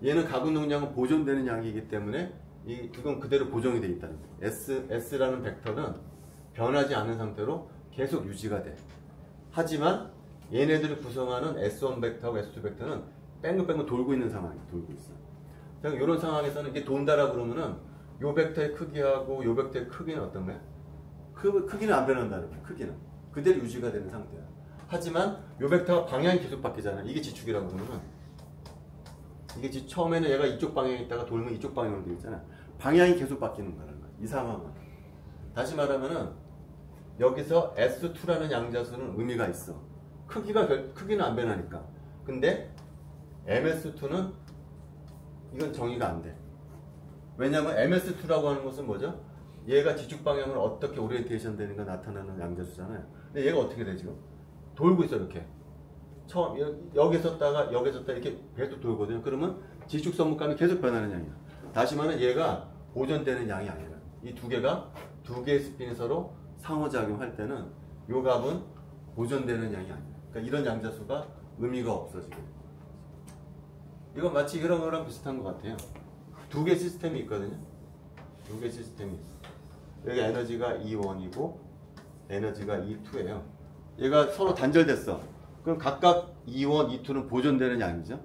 얘는 가구 능량은 보존되는 양이기 때문에 이건 그대로 보정이 되어 있다는 거예요. S라는 벡터는 변하지 않은 상태로 계속 유지가 돼. 하지만 얘네들을 구성하는 S1 벡터하고 S2 벡터는 뺑글뺑글 돌고 있는 상황이에요. 돌고 있어. 이런 상황에서는 이게 돈다라 그러면은 요 벡터의 크기하고 요 벡터의 크기는 어떤가요? 크기는 안 변한다는 거예요. 크기는 그대로 유지가 되는 상태야. 하지만 요 벡터가 방향이 계속 바뀌잖아요. 이게 지축이라고 그러면은, 이게 처음에는 얘가 이쪽 방향에 있다가 돌면 이쪽 방향으로 되어 있잖아. 방향이 계속 바뀌는 거라는 거야. 이 상황은. 다시 말하면은 여기서 S2라는 양자수는 의미가 있어. 크기는 안 변하니까. 근데 MS2는 이건 정의가 안 돼. 왜냐하면 MS2라고 하는 것은 뭐죠? 얘가 지축 방향으로 어떻게 오리엔테이션 되는가 나타나는 양자수잖아요. 근데 얘가 어떻게 돼 지금? 돌고 있어. 이렇게 처음 여기 섰다가 이렇게 계속 돌거든요. 그러면 지축 성분감이 계속 변하는 양이야. 다시 말하면 얘가 보존되는 양이 아니라, 이 두 개의 스핀이 서로 상호작용할 때는 요 값은 보존되는 양이 아니야. 그러니까 이런 양자수가 의미가 없어지게 돼요. 이건 마치 이런 거랑 비슷한 것 같아요. 두 개 시스템이 있거든요. 두 개 시스템이 있어. 여기 에너지가 E1이고 에너지가 E2예요. 얘가 서로 단절됐어. 그럼 각각 E1, E2는 보존되는 양이죠.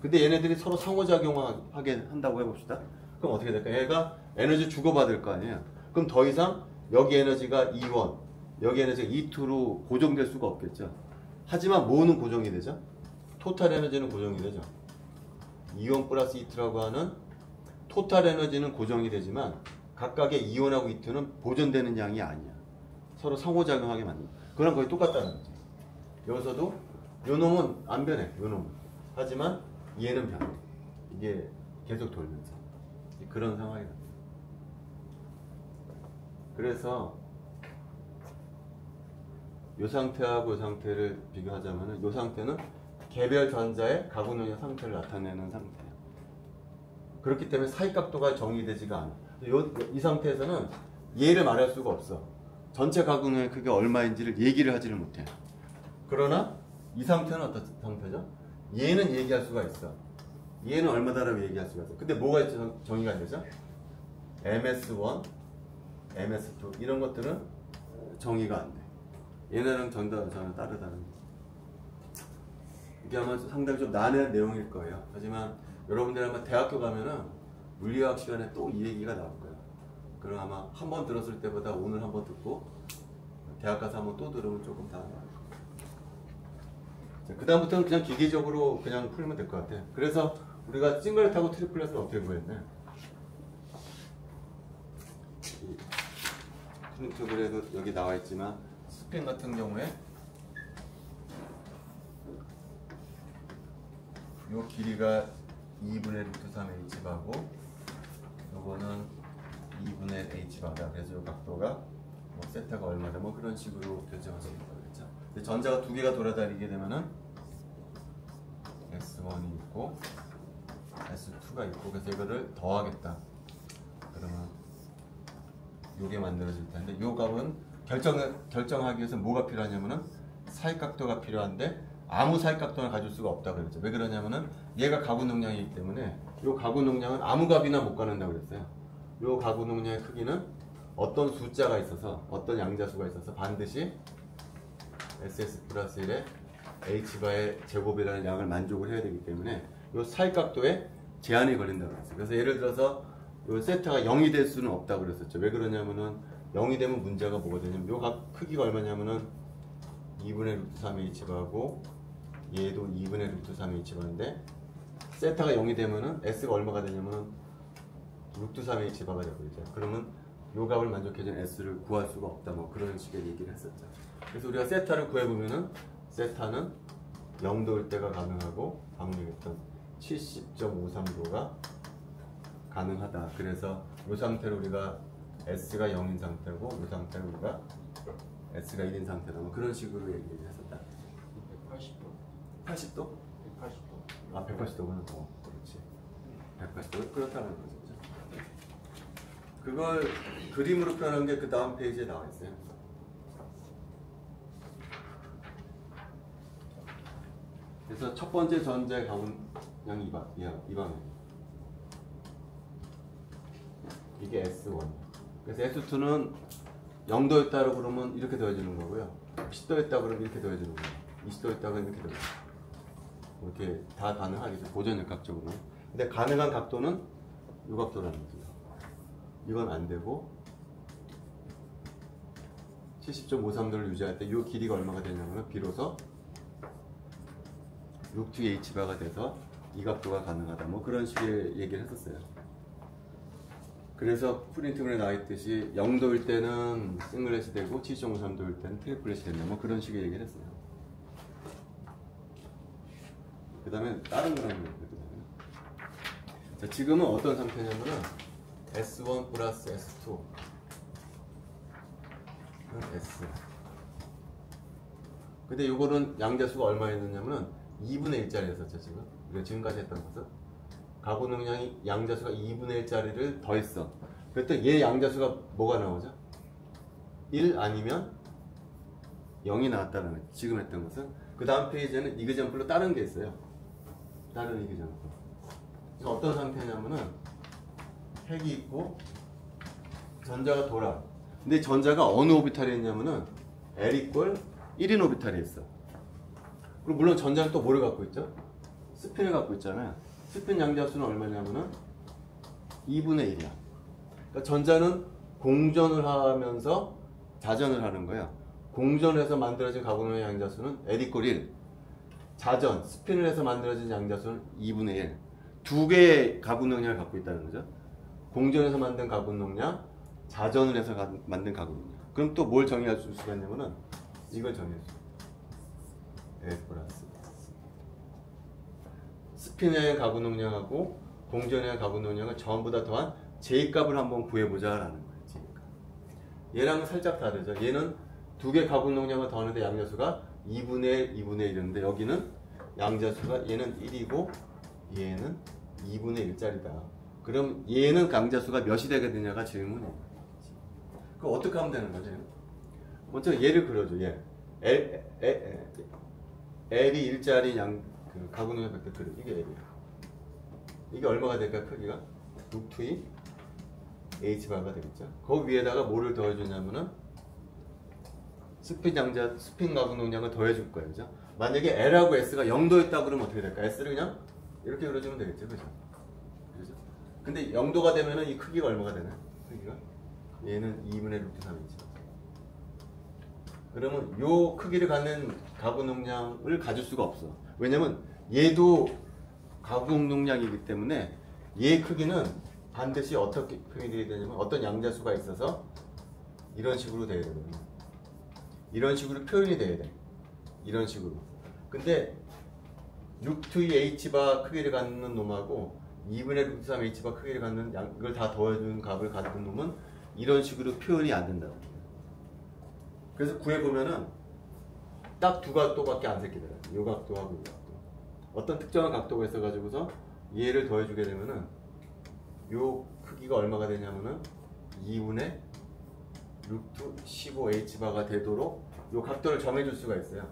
근데 얘네들이 서로 상호작용하게 한다고 해봅시다. 그럼 어떻게 될까? 얘가 에너지 주고받을 거 아니에요. 그럼 더 이상 여기 에너지가 E1, 여기 에너지가 E2로 고정될 수가 없겠죠. 하지만 뭐는 고정이 되죠? 토탈 에너지는 고정이 되죠. E1 플러스 E2라고 하는 토탈 에너지는 고정이 되지만 각각의 E1하고 E2는 보존되는 양이 아니야. 서로 상호작용하게 만든다. 그럼 거의 똑같다는 거죠. 여기서도 요 놈은 안 변해. 요 놈은. 하지만 얘는 변해. 이게 계속 돌면서. 그런 상황이다. 그래서 이 상태하고 이 상태를 비교하자면 이 상태는 개별 전자의 가구 능력 상태를 나타내는 상태예요. 그렇기 때문에 사이각도가 정의되지가 않아. 이 상태에서는 얘를 말할 수가 없어. 전체 가구 능력의 크기가 얼마인지를 얘기를 하지를 못해. 그러나 이 상태는 어떤 상태죠? 얘는 얘기할 수가 있어. 얘는 얼마다라고 얘기할 수가 있어. 근데 뭐가 정의가 안 되죠? MS1, MS2 이런 것들은 정의가 안 돼. 얘네랑 전혀 다르다는 거. 이게 아마 상당히 좀 난해한 내용일 거예요. 하지만 여러분들 아마 대학교 가면은 물리학 시간에 또 이 얘기가 나올 거예요. 그럼 아마 한 번 들었을 때보다 오늘 한 번 듣고 대학 가서 한 번 또 들으면 조금 다 나올 거예요. 그 다음부터는 그냥 기계적으로 그냥 풀면 될 것 같아요. 그래서 우리가 싱글렛하고 트리플렛을 어떻게 구했네? 프린트글에도 여기 나와 있지만 스핀 같은 경우에 요 길이가 2분의 루트 3 h바고 요거는 2분의 h바다. 그래서 요 각도가 뭐 세타가 얼마다 뭐 그런 식으로 결정하시는 거겠죠. 근데 전자가 두 개가 돌아다니게 되면은 S1이 있고 S2가 있고 그래서 이거를 더하겠다. 그러면 요게 만들어질 텐데 요 값은 결정하기 위해서 뭐가 필요하냐면은 사익각도가 필요한데 아무 사익각도나 가질 수가 없다고 그랬죠. 왜 그러냐면은 얘가 가구 능량이기 때문에 요 가구 능량은 아무 값이나 못 가는다고 그랬어요. 요 가구 능량의 크기는 어떤 숫자가 있어서 어떤 양자수가 있어서 반드시 SS 플러스 1의 H바의 제곱이라는 양을 만족을 해야 되기 때문에 요 사익각도에 제한이 걸린다고 그랬어요. 그래서 예를 들어서 요 세타가 0이 될 수는 없다고 그랬었죠. 왜 그러냐면은 0이 되면 문제가 뭐가 되냐면 요 크기가 얼마냐면은 2분의 루트 3 H바고 얘도 2분의 루트 3 H바인데 세타가 0이 되면은 S가 얼마가 되냐면은 루트 3 H바가 되거든요. 그러면 요 값을 만족해주는 S를 구할 수가 없다. 뭐 그런 식의 얘기를 했었죠. 그래서 우리가 세타를 구해보면은 세타는 0도일 때가 가능하고 방금 얘기했던 70.53도가 가능하다. 그래서 이 상태로 우리가 S가 0인 상태고 이 상태로 우리가 S가 1인 상태다. 뭐 그런 식으로 얘기를 했었다. 180도. 80도? 180도. 아 180도구나. 그렇지. 180도 그렇다는 거죠. 그걸 그림으로 표현한 게 그 다음 페이지에 나와 있어요. 그래서 첫 번째 전자의 가운량이 2방향. 이게 S1. 그래서 S2는 0도였다 그러면 이렇게 더해지는 거고요. 10도였다 그러면 이렇게 더해지는 거예요. 20도였다 그러면 이렇게 더해지는 거예요. 이렇게 다 가능하겠죠. 보존역학적으로. 근데 가능한 각도는 이 각도라는 거죠. 이건 안 되고 70.53도를 유지할 때 이 길이가 얼마가 되냐면 비로소 6H바가 돼서 이 각도가 가능하다. 뭐 그런 식의 얘기를 했었어요. 그래서 프린팅에 나와 있듯이 0도일 때는 싱글렛이 되고 70.53도일 때는 트리플렛이 된다. 뭐 그런 식의 얘기를 했어요. 그 다음에 다른 거라는 거거든요. 자, 지금은 어떤 상태냐면은 S1 플러스 S2 S. 근데 요거는 양자수가 얼마 있느냐면은 2분의 1짜리였었죠. 지금 우리가 지금까지 했던 것은 가구 능량이 양자수가 2분의 1짜리를 더했어. 그랬더니 얘 양자수가 뭐가 나오죠? 1 아니면 0이 나왔다는 거죠. 지금 했던 것은. 그 다음 페이지에는 이그젠플로 다른 게 있어요. 다른 이그젠플. 그래서 어떤 상태냐면은 핵이 있고 전자가 돌아. 근데 전자가 어느 오비탈에 있냐면은 L 이퀄 1인 오비탈에 있어. 그리고 물론 전자는 또 뭐를 갖고 있죠? 스핀을 갖고 있잖아요. 스핀 양자수는 얼마냐면은 2분의 1이야. 그러니까 전자는 공전을 하면서 자전을 하는 거야. 공전해서 만들어진 가공의 양자수는 L 이퀄 1. 자전, 스핀을 해서 만들어진 양자수는 2분의 1. 두 개의 가공 능량을 갖고 있다는 거죠. 공전해서 만든 가공 능량, 자전을 해서 만든 가공 능량. 그럼 또 뭘 정의할 수가 있냐면은 이걸 정의할 수 있어요. L 플러스 스핀의 가구 능량하고 공전의 가구 능량을 전부 다 더한 J값을 한번 구해보자 라는 거예요. J값. 얘랑은 살짝 다르죠. 얘는 두 개 가공 용량을 더하는데 양자수가 2분의 1, 2분의 1인데 여기는 양자수가 얘는 1이고 얘는 2분의 1짜리다. 그럼 얘는 양자수가 몇이 되게 되냐가 질문이에요. 그럼 어떻게 하면 되는 거죠? 먼저 얘를 그려줘. 얘 L이 1짜리 그 가공 용량 벡터 그려. 이게 L이야. 이게 얼마가 될까? 크기가 6투이 H바가 되겠죠. 그 위에다가 뭐를 더해주냐면은 스핀 가공 용량을 더해줄 거예요. 그죠? 만약에 L하고 S가 0도였다 그러면 어떻게 될까? S를 그냥 이렇게 그려주면 되겠죠. 그죠? 그죠? 근데 0도가 되면은 이 크기가 얼마가 되나요? 크기가? 얘는 2분의 루트 3이죠. 그러면 요 크기를 갖는 가공 용량을 가질 수가 없어. 왜냐면 얘도 가공 용량이기 때문에 얘 크기는 반드시 어떻게 표현이 되냐면 어떤 양자수가 있어서 이런 식으로 돼야 되거든요. 이런 식으로 표현이 돼야 돼. 이런 식으로. 근데 6-2 H바 크기를 갖는 놈하고 2분의 루트 3 H바 크기를 갖는 이걸 다 더해주는 값을 갖는 놈은 이런 식으로 표현이 안 된다고. 그래서 구해보면은 딱 두 각도밖에 안 새끼더라고요. 요 각도하고 요 각도. 어떤 특정한 각도가 있어가지고서 얘를 더해주게 되면은 요 크기가 얼마가 되냐면은 2분의 루트 15H바가 되도록 요 각도를 정해줄 수가 있어요.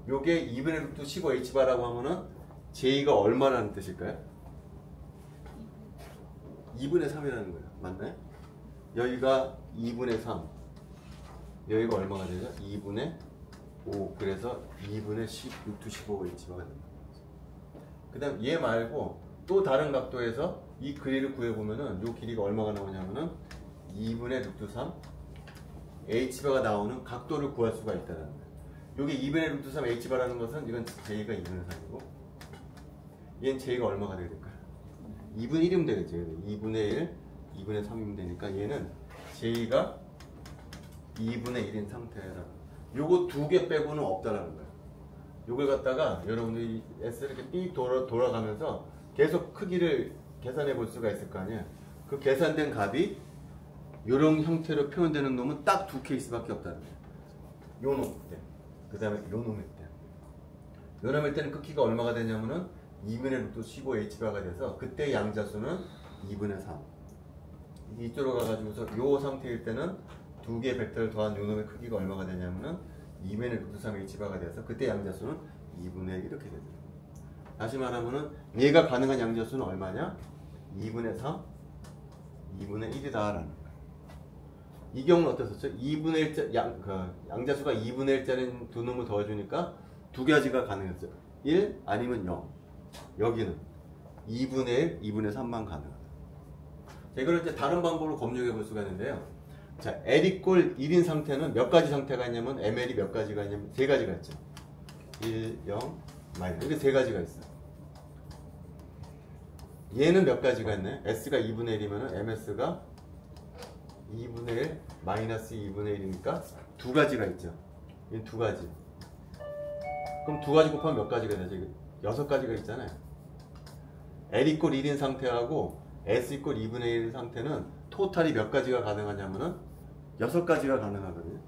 요게 2분의 루트 15H바라고 하면은 J가 얼마라는 뜻일까요? 2분의 3이라는 거예요. 맞나요? 여기가 2분의 3. 여기가 얼마가 되죠? 2분의 5. 그래서 2분의 10 루트 15H바가 됩니다. 그 다음 얘 말고 또 다른 각도에서 이 길이를 구해보면은 요 길이가 얼마가 나오냐면은 2분의 루트 3 H바가 나오는 각도를 구할 수가 있다는 거예요. 요게 2분의 루트 3 H바라는 것은 이건 J가 2분의 3이고 얘는 J가 얼마가 되게 될까요? 2분의 1이면 되겠죠. 2분의 1, 2분의 3이면 되니까 얘는 J가 2분의 1인 상태라. 요거 두 개 빼고는 없다라는 거예요. 요걸 갖다가 여러분들이 S 이렇게 삐 돌아가면서 계속 크기를 계산해 볼 수가 있을 거 아니에요. 그 계산된 값이 요런 형태로 표현되는 놈은 딱 두 케이스밖에 없다는 거예요. 요 놈 때. 그 다음에 요 놈일 때. 요 놈일 때는 크기가 얼마가 되냐면은 2분의 루트 15H바가 돼서 그때 양자수는 2분의 3. 이쪽으로 가가지고서 요 상태일 때는 두 개의 벡터를 더한 요 놈의 크기가 얼마가 되냐면은 2분의 루트 3H바가 돼서 그때 양자수는 2분의 1 이렇게 되죠. 다시 말하면은 얘가 가능한 양자수는 얼마냐? 2분의 3, 2분의 1이다라는 거예요. 이 경우는 어땠었죠? 2분의 1자, 양자수가 2분의 1짜리 두 놈을 더해주니까 두 가지가 가능했어요. 1 아니면 0. 여기는 2분의 1, 2분의 3만 가능하다. 자, 이걸 이제 다른 방법으로 검증해 볼 수가 있는데요. 자, L = 1인 상태는 몇 가지 상태가 있냐면 ML이 몇 가지가 있냐면 세 가지가 있죠. 1, 0, 마이너스. 이게 세 가지가 있어요. 얘는 몇 가지가 있나요? S가 2분의 1이면 MS가 2분의 1, 마이너스 2분의 1이니까 두 가지가 있죠. 이 두 가지. 그럼 두 가지 곱하면 몇 가지가 되죠? 6가지가 있잖아요. L = 1인 상태하고 S = 2분의 1인 상태는 토탈이 몇 가지가 가능하냐면은 6가지가 가능하거든요.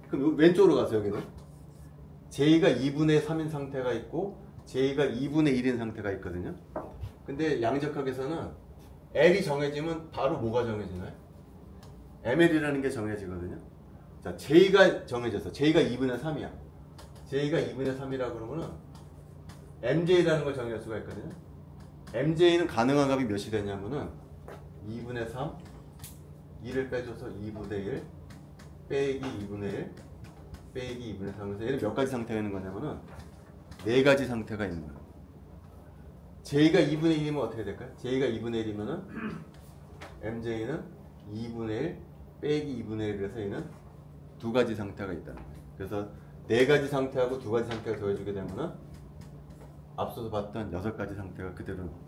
그럼 왼쪽으로 가서 여기는 J가 2분의 3인 상태가 있고 J가 2분의 1인 상태가 있거든요. 근데 양적학에서는 L이 정해지면 바로 뭐가 정해지나요? ML이라는 게 정해지거든요. 자, J가 정해졌어. J가 2분의 3이야. J가 2분의 3이라 그러면은 MJ라는 걸 정의할 수가 있거든요. MJ는 가능한 값이 몇이 되냐면은 2분의 3, 2를 빼줘서 2분의 1, 빼기 2분의 1, 빼기 2분의 3. 그래서 얘는 몇 가지 상태가 있는 거냐면은 4가지 상태가 있는 거예요. J가 2분의 1이면 어떻게 될까요? J가 2분의 1이면은 MJ는 2분의 1, 빼기 2분의 1. 그래서 얘는 두 가지 상태가 있다는 거예요. 그래서 4가지 상태하고 2가지 상태를 더해주게 되면은 앞서서 봤던 6가지 상태가 그대로 나옵니다.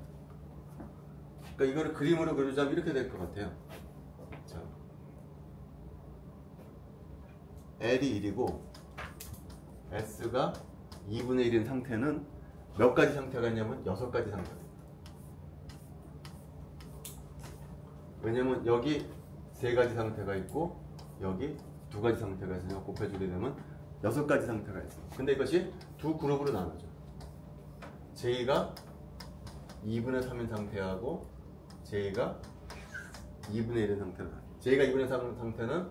그러니까 이거를 그림으로 그려주자면 이렇게 될 것 같아요. 자, L이 1이고 S가 2분의 1인 상태는 몇 가지 상태가 있냐면 6가지 상태입니다. 왜냐면 여기 3가지 상태가 있고 여기 두 가지 상태가 있으니까 곱해주게 되면 6가지 상태가 있어. 근데 이것이 두 그룹으로 나눠져. J가 2분의 3인 상태하고 J가 2분의 1인 상태로 나눠져. J가 2분의 3인 상태는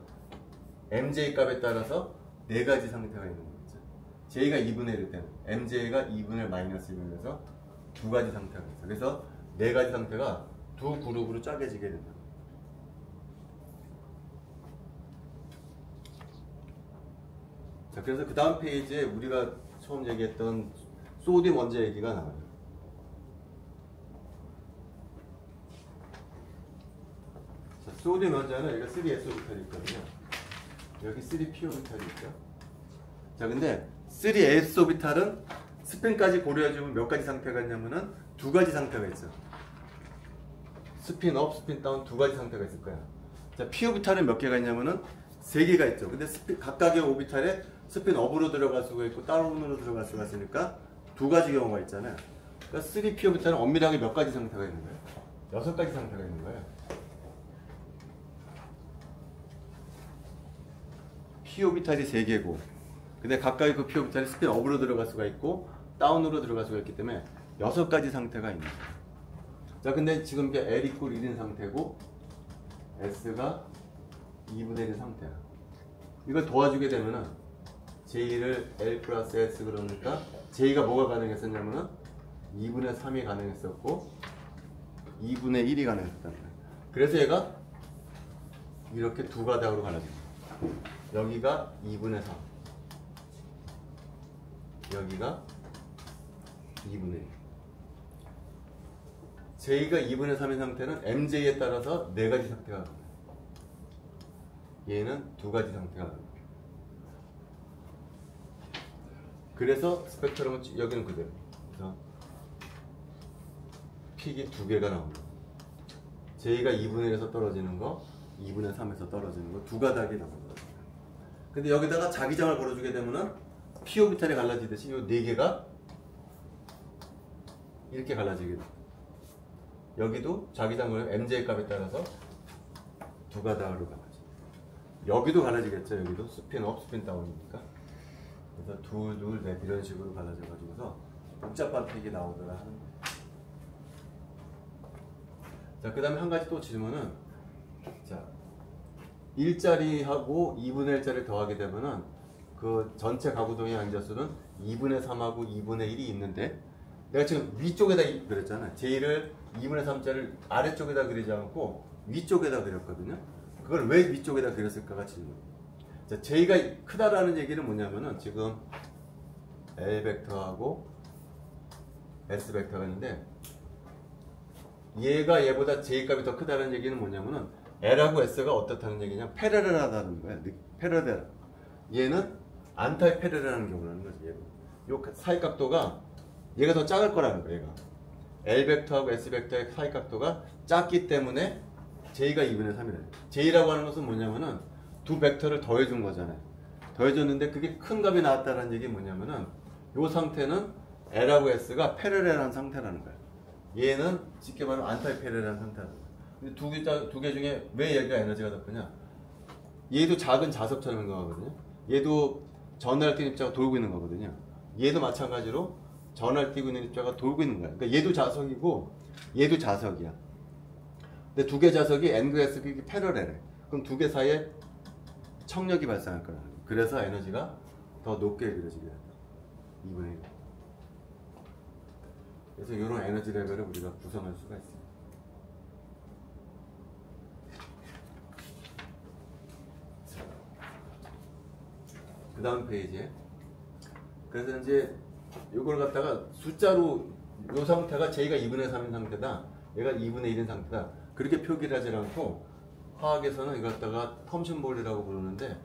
MJ 값에 따라서 4가지 상태가 있는 거죠. J가 2분의 1일 때는 MJ가 2분의 마이너스 1에서 2가지 상태가 있어. 그래서 4가지 상태가 두 그룹으로 짜개지게 된다. 자, 그래서 그 다음 페이지에 우리가 처음 얘기했던 소디 먼저 얘기가 나와요. 자, 소디 먼저는 여기가 3s 오비탈이 있거든요. 여기 3p 오비탈이 있죠. 자, 근데 3s 오비탈은 스핀까지 고려해주면 몇 가지 상태가 있냐면은 2가지 상태가 있어. 스핀 업, 스핀 다운 2가지 상태가 있을 거야. 자, p 오비탈은 몇 개가 있냐면은 3개가 있죠. 근데 각각의 오비탈에 스핀 업으로 들어갈 수가 있고 다운으로 들어갈 수가 있으니까 2가지 경우가 있잖아요. 그러니까 3p 오비탈은 엄밀하게 몇 가지 상태가 있는 거예요? 6가지 상태가 있는 거예요. p 오비탈이 3개고, 근데 각각의 그 p 오비탈이 스핀 업으로 들어갈 수가 있고 다운으로 들어갈 수가 있기 때문에 6가지 상태가 있는 거예요. 자, 근데 지금 이게 L 이퀄 1인 상태고 S가 2분의 1인 상태야. 이걸 도와주게 되면은 J를 L 플러스 S 그러니까 J가 뭐가 가능했었냐면은 2분의 3이 가능했었고 2분의 1이 가능했었단 말이야. 그래서 얘가 이렇게 두 가닥으로 갈라집니다. 여기가 2분의 3, 여기가 2분의 1. J가 2분의 3인 상태는 MJ에 따라서 4가지 상태가 나옵니다. 얘는 2가지 상태가 나옵니다. 그래서 스펙트럼은 여기는 그대로. 그래서 픽이 2개가 나옵니다. J가 2분의 1에서 떨어지는 거, 2분의 3에서 떨어지는 거 2가닥이 나옵니다. 근데 여기다가 자기장을 걸어주게 되면은 P 오비탈이 갈라지듯이 이 4개가 이렇게 갈라지게 됩니다. 여기도 자기장을 MJ 값에 따라서 2가닥으로 갈라져. 여기도 갈라지겠죠. 여기도 스핀 업, 스핀 다운이니까. 그래서 둘, 둘, 넷 이런 식으로 갈라져 가지고서 복잡한 픽이 나오더라 하는 거예요. 자, 그 다음에 한 가지 또 질문은, 자, 1자리하고 2분의 1자리를 더하게 되면은 그 전체 가구동의 양자수는 2분의 3하고 2분의 1이 있는데, 내가 지금 위쪽에다 그렸잖아. J를 2분의 3자를 아래쪽에다 그리지 않고 위쪽에다 그렸거든요. 그걸 왜 위쪽에다 그렸을까가 질문. 자, J가 크다라는 얘기는 뭐냐면은 지금 L 벡터하고 S 벡터가 있는데 얘가 얘보다 J 값이 더 크다는 얘기는 뭐냐면은 L하고 S가 어떻다는 얘기냐? 패러렐하다는 거야. 패러렐. 얘는 안타이 패러렐하는 경우라는 거지. 얘는. 요 사이각도가 얘가 더 작을 거라는 거야. 얘가. L 벡터하고 S 벡터의 사이각도가 작기 때문에 J가 2분의 3이래. J라고 하는 것은 뭐냐면은 두 벡터를 더해준 거잖아요. 더해줬는데 그게 큰 값이 나왔다는 얘기 뭐냐면은 요 상태는 L하고 S가 패러렐한 상태라는 거야. 얘는 쉽게 말하면 안타이 패러렐한 상태라는 거야. 근데 두 개 중에 왜 얘가 에너지가 더 크냐? 얘도 작은 자석처럼 생각하거든요. 얘도 전하를 띄는 입자가 돌고 있는 거거든요. 얘도 마찬가지로 전하를 띄고 있는 입자가 돌고 있는 거야. 그러니까 얘도 자석이고 얘도 자석이야. 근데 두 개 자석이 N과 S가 패러렐해. 그럼 두 개 사이에 청력이 발생할 거라는 거야. 그래서 에너지가 더 높게 그려지게 된다. 2분의 1. 그래서 이런 에너지 레벨을 우리가 구성할 수가 있습니다. 그 다음 페이지에 그래서 이제 이걸 갖다가 숫자로 이 상태가 J가 2분의 3인 상태다, 얘가 2분의 1인 상태다, 그렇게 표기를 하지 않고 화학에서는 이걸 갖다가 텀 심볼이라고 부르는데,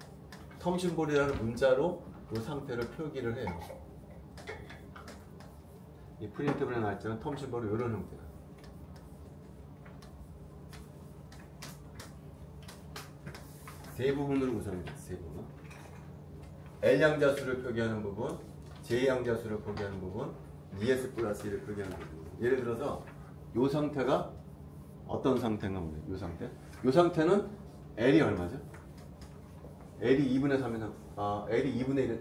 텀 심볼이라는 문자로 이 상태를 표기를 해요. 이 프린트블에 나왔지만 텀 심볼이 이런 형태다. 세 부분으로 구성이 됐어요. 세 부분. L 양자수를 표기하는 부분, J 양자수를 표기하는 부분, ES 플러스 1을 표기하는 부분. 예를 들어서 이 상태가 어떤 상태인가 보네요. 이 상태. 이 상태는 L이 얼마죠? L이 2분의 3이면 L이 2분의 1은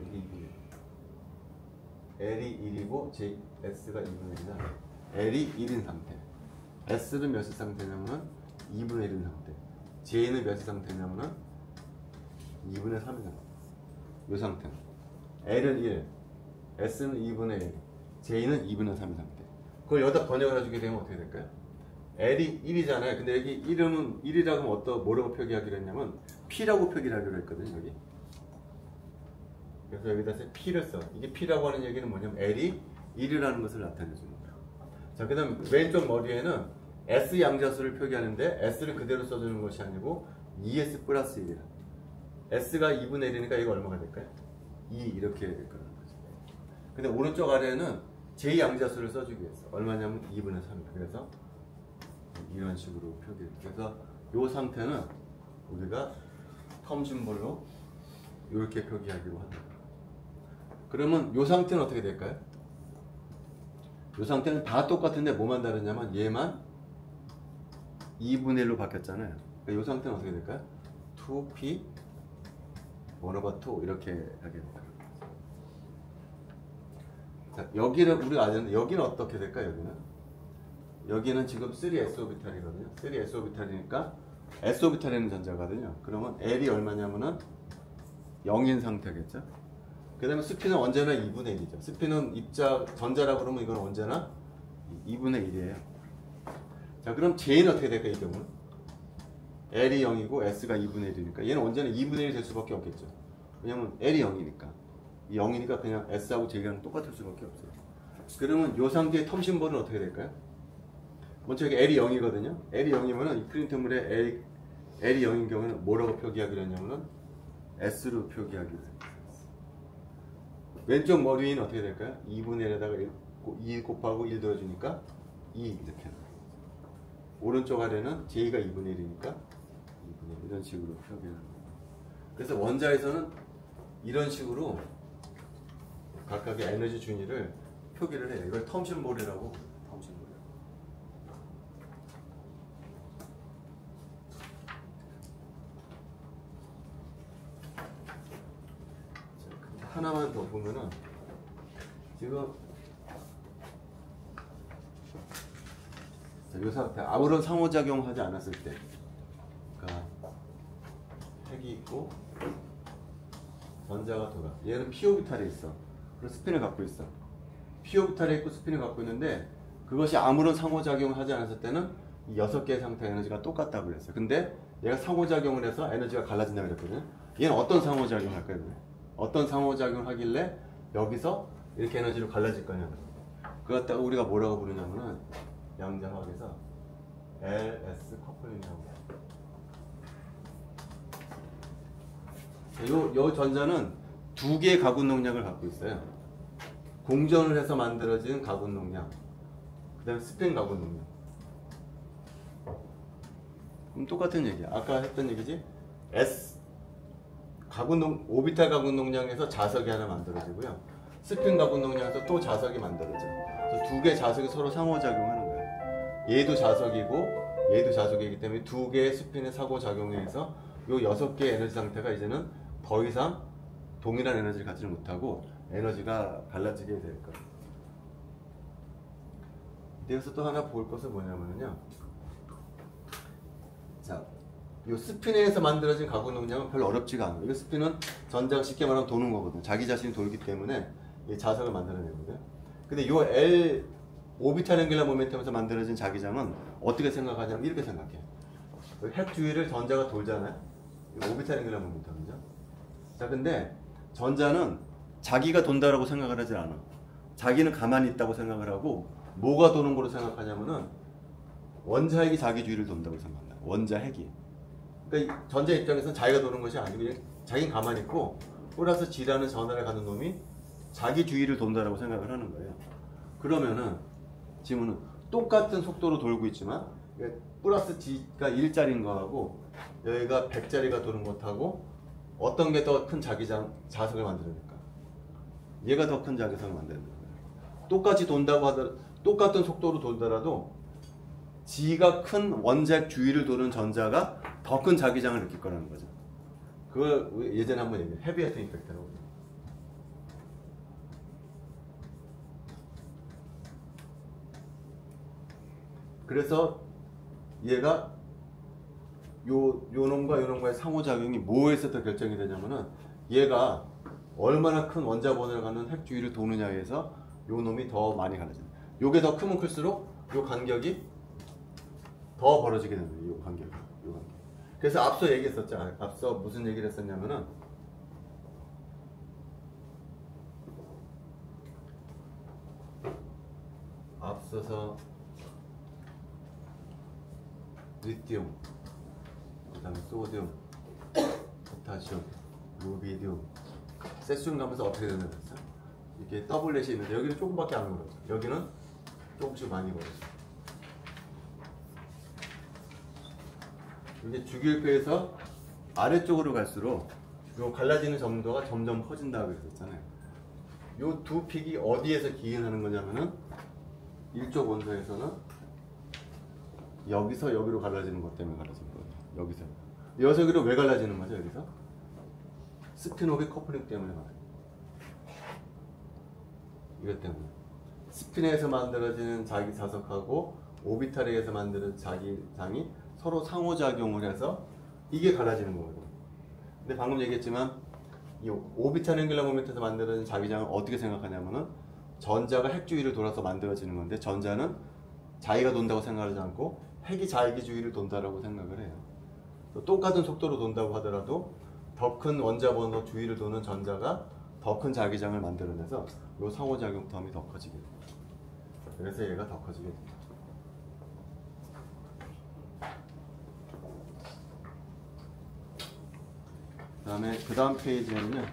L이 1이고 S가 2분의 1이다. L이 1인 상태. S는 몇의 상태냐면 2분의 1인 상태. J는 몇의 상태냐면 2분의 3이잖아. 이 상태는 L은 1, S는 2분의 1, J는 2분의 3인 상태. 그걸 여기다 번역을 해주게 되면 어떻게 될까요? L이 1이잖아요. 근데 여기 이름은 1이라고 하면 뭐라고 표기하기로 했냐면 P라고 표기를 하기로 했거든요. 여기. 그래서 여기다 P를 써. 이게 P라고 하는 얘기는 뭐냐면 L이 1이라는 것을 나타내주는 거예요. 자, 그 다음 왼쪽 머리에는 S 양자수를 표기하는데 S를 그대로 써주는 것이 아니고 2S 플러스 1이라. S가 2분의 1이니까 이거 얼마가 될까요? 2 이렇게 될 거라는 거죠. 근데 오른쪽 아래에는 J 양자수를 써주기 위해서 얼마냐면 2분의 3이에요. 그래서 이런 식으로 표기해요. 그래서 이 상태는 우리가 텀 심볼로 이렇게 표기하기로 합니다. 그러면 이 상태는 어떻게 될까요? 이 상태는 다 똑같은데 뭐만 다르냐면 얘만 2분의 1로 바뀌었잖아요. 그러니까 이 상태는 어떻게 될까요? 2p 1/2 이렇게 하게 됩니다. 자, 여기는 우리가 아는데 여기는 어떻게 될까요? 여기는 지금 3s-orbital이거든요. 3s-orbital이니까 s-orbital에 있는 전자거든요. 그러면 L이 얼마냐면은 0인 상태겠죠. 그 다음에 스피는 언제나 2분의 1이죠. 스피는 전자라 그러면 이건 언제나 2분의 1이에요. 자, 그럼 J는 어떻게 될까요? 이 경우는? L이 0이고 S가 2분의 1이니까 얘는 언제나 2분의 1이 될 수밖에 없겠죠. 왜냐면 L이 0이니까. 0이니까 그냥 S하고 J랑 똑같을 수밖에 없어요. 그러면 이 상태의 텀 심볼은 어떻게 될까요? 먼저 여기 L이 0이거든요. L이 0이면은 이 프린트물에 L이 0인 경우는 뭐라고 표기하기로 했냐면은 S로 표기하기로 했어요. 왼쪽 머리 위는 어떻게 될까요? 2분의 1에다가 2 곱하고 1 더해주니까 2 이렇게 나와요. 오른쪽 아래는 J가 2분의 1이니까 2분의 1 이런 식으로 표기하는 거예요. 그래서 원자에서는 이런 식으로 각각의 에너지 준위를 표기를 해요. 이걸 텀 심볼이라고. 텀 심볼. 하나만 더 보면은 지금 이 상태 아무런 상호작용하지 않았을 때, 그러니까 핵이 있고 전자가 돌아. 얘는 p 오비탈에 있어. 그리고 스핀을 갖고 있어. p 오비탈에 있고 스핀을 갖고 있는데 그것이 아무런 상호작용을 하지 않았을 때는 이 6개의 상태 에너지가 똑같다고 그랬어요. 근데 얘가 상호작용을 해서 에너지가 갈라진다고 그랬거든요. 얘는 어떤 상호작용을 할까요? 어떤 상호작용을 하길래 여기서 이렇게 에너지로 갈라질 거냐. 그거 갖다가 우리가 뭐라고 부르냐면은 양자화학에서 LS 커플링이라고 해요. 요 전자는 두 개의 가군 농량을 갖고 있어요. 공전을 해서 만들어진 가군 농량, 그 다음에 스핀 가군 농량. 그럼 똑같은 얘기야. 아까 했던 얘기지. 오비탈 가군 농량에서 자석이 하나 만들어지고요. 스핀 가군 농량에서 또 자석이 만들어져. 그래서 두 개의 자석이 서로 상호작용하는 거예요. 얘도 자석이고 얘도 자석이기 때문에 두 개의 스핀의 상호작용에 의해서 요 6개의 에너지 상태가 이제는 더 이상 동일한 에너지를 갖지는 못하고 에너지가 갈라지게 될 거예요. 여기서 또 하나 볼 것은 뭐냐면요. 자, 이 스핀에서 만들어진 가군 농량은 별로 어렵지가 않아요. 이 스핀은 전자가 쉽게 말하면 도는 거거든요. 자기 자신이 돌기 때문에 이 자석을 만들어내거든요. 근데 이 L 오비탈 앵귤러 모멘텀에서 만들어진 자기장은 어떻게 생각하냐면 이렇게 생각해요. 핵 주위를 전자가 돌잖아요. 오비탈 앵귤러 모멘텀이죠. 자, 근데 전자는 자기가 돈다라고 생각을 하지 않아. 자기는 가만히 있다고 생각을 하고 뭐가 도는 거로 생각하냐면은 원자 핵이 자기 주위를 돈다고 생각한다. 원자 핵이. 그러니까 전자 입장에서는 자기가 도는 것이 아니고 자기는 가만히 있고 플러스 G라는 전하를 가는 놈이 자기 주위를 돈다라고 생각을 하는 거예요. 그러면은 지금은 똑같은 속도로 돌고 있지만 플러스 G가 1짜리인 거하고 여기가 100짜리가 도는 것하고 어떤 게 더 큰 자석을 만들어낼까? 얘가 더 큰 자석을 만드는 거예요. 똑같이 돈다고 하더라도 똑같은 속도로 돌더라도 G가 큰 원자핵 주위를 도는 전자가 더 큰 자기장을 느낄 거라는 거죠. 그걸 예전에 한번 얘기해. 헤비웨이트 임팩트라고. 그래서 얘가 요 놈과 요 놈과의 상호작용이 뭐에서 더 결정이 되냐면은 얘가 얼마나 큰 원자번호를 갖는 핵 주위를 도느냐에서 요 놈이 더 많이 갈라집니다. 요게 더 크면 클수록 요 간격이 더 벌어지게 됩니다. 요 간격. 그래서 앞서 얘기했었죠. 앞서 무슨 얘기를 했었냐면은 앞서서 리튬, 그 다음에 소듐, 포타슘, 루비듐, 세슘 가면서 어떻게 되는 거죠? 이렇게 더블렛이 있는데 여기는 조금밖에 안 걸어요. 여기는 조금씩 많이 걸어요. 이게 주기율표에서 아래쪽으로 갈수록 요 갈라지는 점도가 점점 커진다고 그랬잖아요. 요 두 픽이 어디에서 기인하는 거냐면은 일쪽 원소에서는 여기서 여기로 갈라지는 것 때문에 갈라지는 거예요. 여기서 여기로 왜 갈라지는 거죠? 여기서 스피노비 커플링 때문에 말이에요. 이것 때문에 스핀에서 만들어지는 자기 자석하고 오비탈에 의해서 만드는 자기 장이 서로 상호작용을 해서 이게 갈라지는 거거든요. 근데 방금 얘기했지만 이 오비탈 앵귤러 모멘트에서 만들어진 자기장을 어떻게 생각하냐면은 전자가 핵 주위를 돌아서 만들어지는 건데 전자는 자기가 돈다고 생각하지 않고 핵이 자기 주위를 돈다라고 생각을 해요. 또 똑같은 속도로 돈다고 하더라도 더 큰 원자 번호 주위를 도는 전자가 더 큰 자기장을 만들어내서 이 상호작용 텀이 더 커지게 돼요. 그래서 얘가 더 커지게 됩니다. 그 다음 페이지에는요.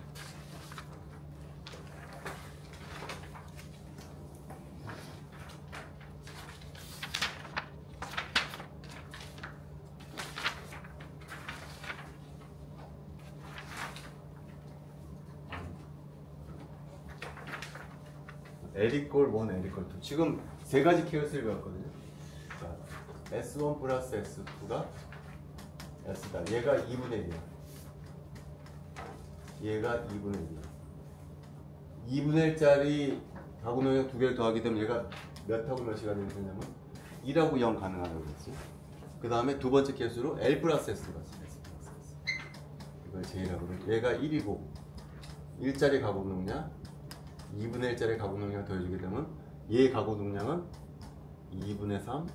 L이꼴 1, L이꼴 2. 지금 세 가지 케이스를 배웠거든요. 자, S1 플러스 S2가 S다. 얘가 2분의 1이야. 얘가 2분의 1이야. 2분의 1짜리 가구명령 두 개를 더하게 되면 얘가 몇하고 몇 시간이 되냐면 1하고 0 가능하다고 그랬지. 그 다음에 두 번째 케이스로 L 플러스 S가 있어. 이걸 제일하고 얘가 1이고 1짜리 가구명량 2분의 1짜리 가구능량을 더해주게 되면 얘의 가구능량은 2분의 3,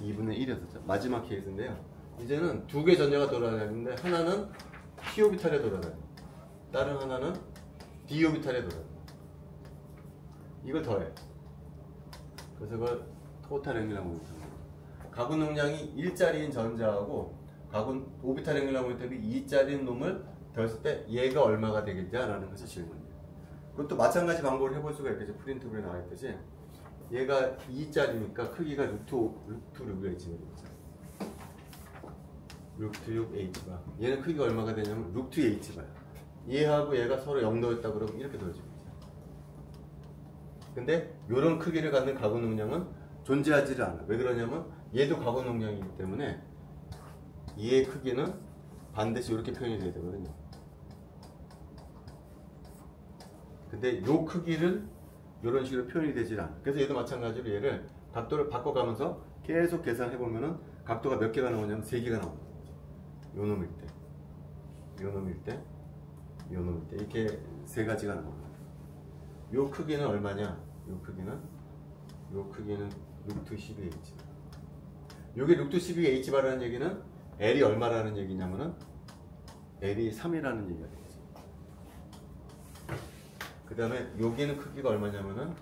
2분의 1이었었죠. 마지막 케이스인데요. 이제는 두 개 전자가 돌아다니는데 하나는 p 오비탈에 돌아다니고 다른 하나는 d 오비탈에 돌아다니고 이걸 더해. 그래서 그걸 토탈 앵귤러 모멘텀. 가구능량이 1짜리인 전자하고 오비탈 앵귤러 모멘텀이 2짜리인 놈을 더했을 때 얘가 얼마가 되겠냐라는 것이 질문이에요. 그것도 마찬가지 방법을 해볼 수가 있겠죠. 프린트블에 나와 있듯이 얘가 2짜리니까 크기가 루트 6H가 되겠죠. 루트 6H가 얘는 크기가 얼마가 되냐면 루트 H가 얘하고 얘가 서로 0 더했다 그러면 이렇게 더해지겠죠. 근데 이런 크기를 갖는 가구 능량은 존재하지를 않아. 왜 그러냐면 얘도 가구 능량이기 때문에 얘의 크기는 반드시 이렇게 표현이 돼야 되거든요. 근데 요 크기를 이런 식으로 표현이 되질 않아. 그래서 얘도 마찬가지로 얘를 각도를 바꿔가면서 계속 계산해보면은 각도가 몇 개가 나오냐면 3개가 나옵니다. 요 놈일 때, 요 놈일 때, 요 놈일 때 이렇게 세 가지가 나옵니다. 요 크기는 얼마냐? 요 크기는 루트 12H. 요게 루트 12H바라는 얘기는 L이 얼마라는 얘기냐면은 L이 3이라는 얘기가 되겠죠. 그 다음에 여기는 크기가 얼마냐면은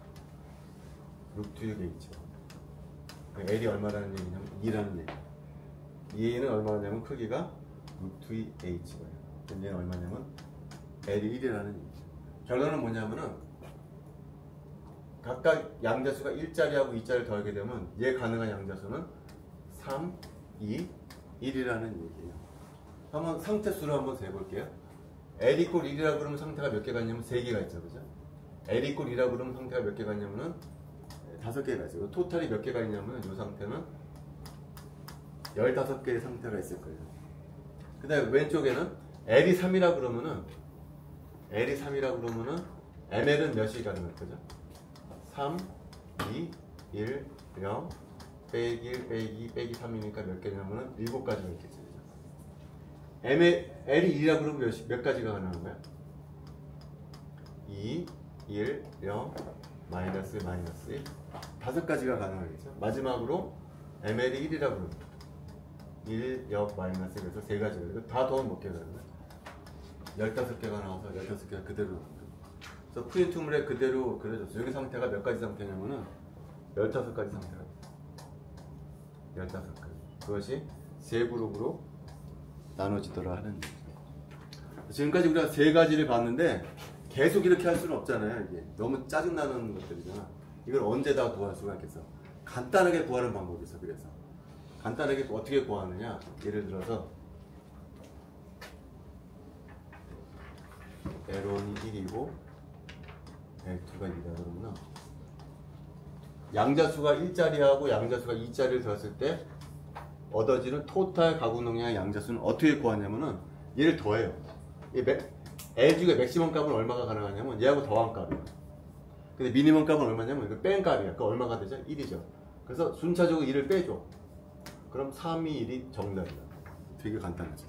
루트 6H. L이 얼마라는 얘기냐면 2라는 얘기. 얘는 얼마냐면 크기가 루트 2H예요. 얘는 얼마냐면 L이 1이라는 얘기죠. 결론은 뭐냐면은 각각 양자수가 1짜리하고 2짜리를 더하게 되면 얘 가능한 양자수는 3, 2, 1이라는 얘기예요. 한번 상태수를 한번 세볼게요. L 이꼴 1이라고 그러면 상태가 몇 개가 있냐면 3개가 있죠. 그죠? L 이꼴 2라고 그러면 상태가 몇 개가 있냐면은 5개가 있어요. 토탈이 몇 개가 있냐면 이 상태는 15개의 상태가 있을 거예요. 그 다음에 왼쪽에는 L이 3이라 그러면은 ML은 몇이 가능할 거죠? 3, 2, 1, 0, 빼기 1, 빼기 2, 빼기 3이니까 몇 개냐면은 7가지가 있겠죠. L이 1이라 그러면 몇 가지가 가능한 거야? 2, 1, 0, 마이너스 1, 5가지가 가능하겠죠. 마지막으로 ML이 1이라 그러면 1, 역, 마이너스 그래서 3가지가 이거 다 더하면 몇 개가 되는 거야? 15개가 나와서 15개가 그대로 나옵니다. 그래서 프린트물에 그대로 그려졌어요. 여기 상태가 몇 가지 상태냐면은 15가지 상태가 있어요. 15가지. 그것이 세 그룹으로 나눠지더라 하는 거죠. 지금까지 우리가 3가지를 봤는데 계속 이렇게 할 수는 없잖아요. 이게 너무 짜증나는 것들이잖아. 이걸 언제 다 구할 수가 있겠어? 간단하게 구하는 방법이 있어. 그래서 간단하게 어떻게 구하느냐? 예를 들어서 L1이 1이고 L2가 2다 그러면 양자수가 1자리하고 양자수가 2자리를 더했을 때 얻어지는 토탈 가구 능량의 양자수는 어떻게 구하냐면은 얘를 더해요. L 중에 맥시멈 값은 얼마가 가능하냐면 얘하고 더한 값이에요. 근데 미니멈 값은 얼마냐면 이거 뺀 값이야. 그 얼마가 되죠? 1이죠. 그래서 순차적으로 1을 빼줘. 그럼 3이 1이 정답이다. 되게 간단하죠.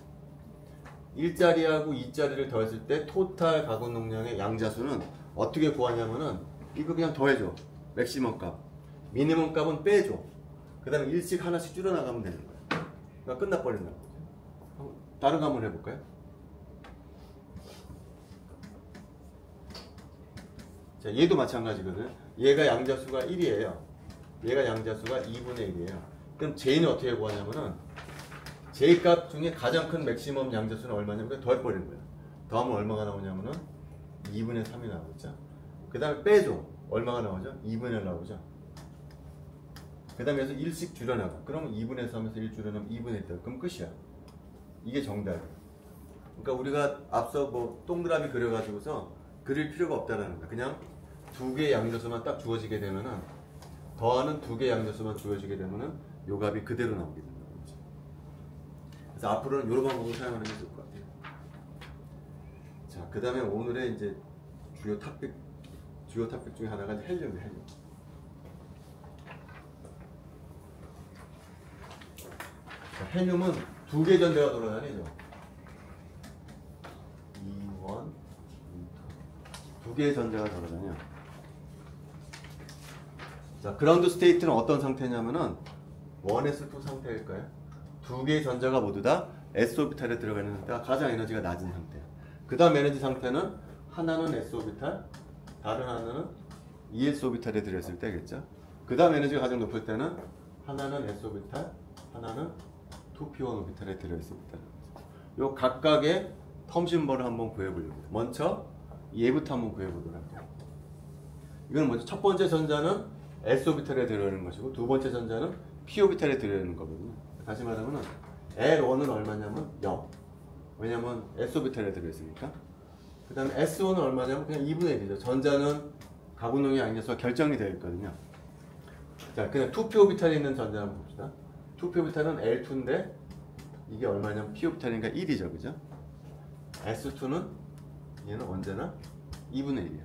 1자리하고 2자리를 더했을 때 토탈 가구 능량의 양자수는 어떻게 구하냐면은 이거 그냥 더해줘. 맥시멈 값. 미니멈 값은 빼줘. 그 다음에 1씩 하나씩 줄여나가면 되는 거야. 그러니까 끝나버린다는 거죠. 다른 거 한번 해볼까요? 자, 얘도 마찬가지거든. 얘가 양자수가 1이에요. 얘가 양자수가 2분의 1이에요. 그럼 J는 어떻게 구하냐면은 J 값 중에 가장 큰 맥시멈 양자수는 얼마냐면 더해버리는 거예요. 더하면 얼마가 나오냐면은 2분의 3이 나오겠죠. 그 다음에 빼줘. 얼마가 나오죠? 2분의 1 나오죠. 그 다음에 여기서 1씩 줄여나가. 그러면 2분의 3에서 1 줄여나가면 2분의 1 돼. 그럼 끝이야. 이게 정답이야. 그러니까 우리가 앞서 뭐 동그라미 그려가지고서 그릴 필요가 없다라는 거야. 그냥 두 개의 양자수만 딱 주어지게 되면은 더하는 두 개의 양자수만 주어지게 되면은 요 값이 그대로 나오게 된다는 거죠. 그래서 앞으로는 이런 방법을 사용하는 게 좋을 것 같아요. 자, 그 다음에 오늘의 이제 주요 탑픽 중에 하나가 헬륨이에요. 헬륨. 자, 헬륨은 두 개의 전자가 돌아다니죠. E1, E2. 두 개의 전자가 돌아다녀. 자, 그라운드 스테이트는 어떤 상태냐면은 1s2 상태일까요? 두 개의 전자가 모두 다 s-오비탈에 들어가 있는 상태가 가장 에너지가 낮은 상태야. 그 다음 에너지 상태는 하나는 s-오비탈, 다른 하나는 es-오비탈에 들어있을 때겠죠. 그 다음 에너지가 가장 높을 때는 하나는 s-오비탈, 하나는 2p1오비탈에 들어있을 때. 요 각각의 텀 심벌을 한번 구해보려고 해요. 먼저 얘부터 한번 구해보도록 할게요. 이건 먼저 첫 번째 전자는 s-오비탈에 들어있는 것이고 두 번째 전자는 p-오비탈에 들어있는 거거든요. 다시 말하면 L1은 얼마냐면 0. 왜냐면 s-오비탈에 들어있으니까. 그 다음에 S1은 얼마냐면 그냥 2분의 1이죠. 전자는 가구능의 양자수가 결정이 되어 있거든요. 자, 그냥 2p-오비탈에 있는 전자 한번 봅시다. 2p-오비탈은 L2인데 이게 얼마냐면 p-오비탈이니까 1이죠. 그죠? S2는 얘는 언제나 2분의 1이야.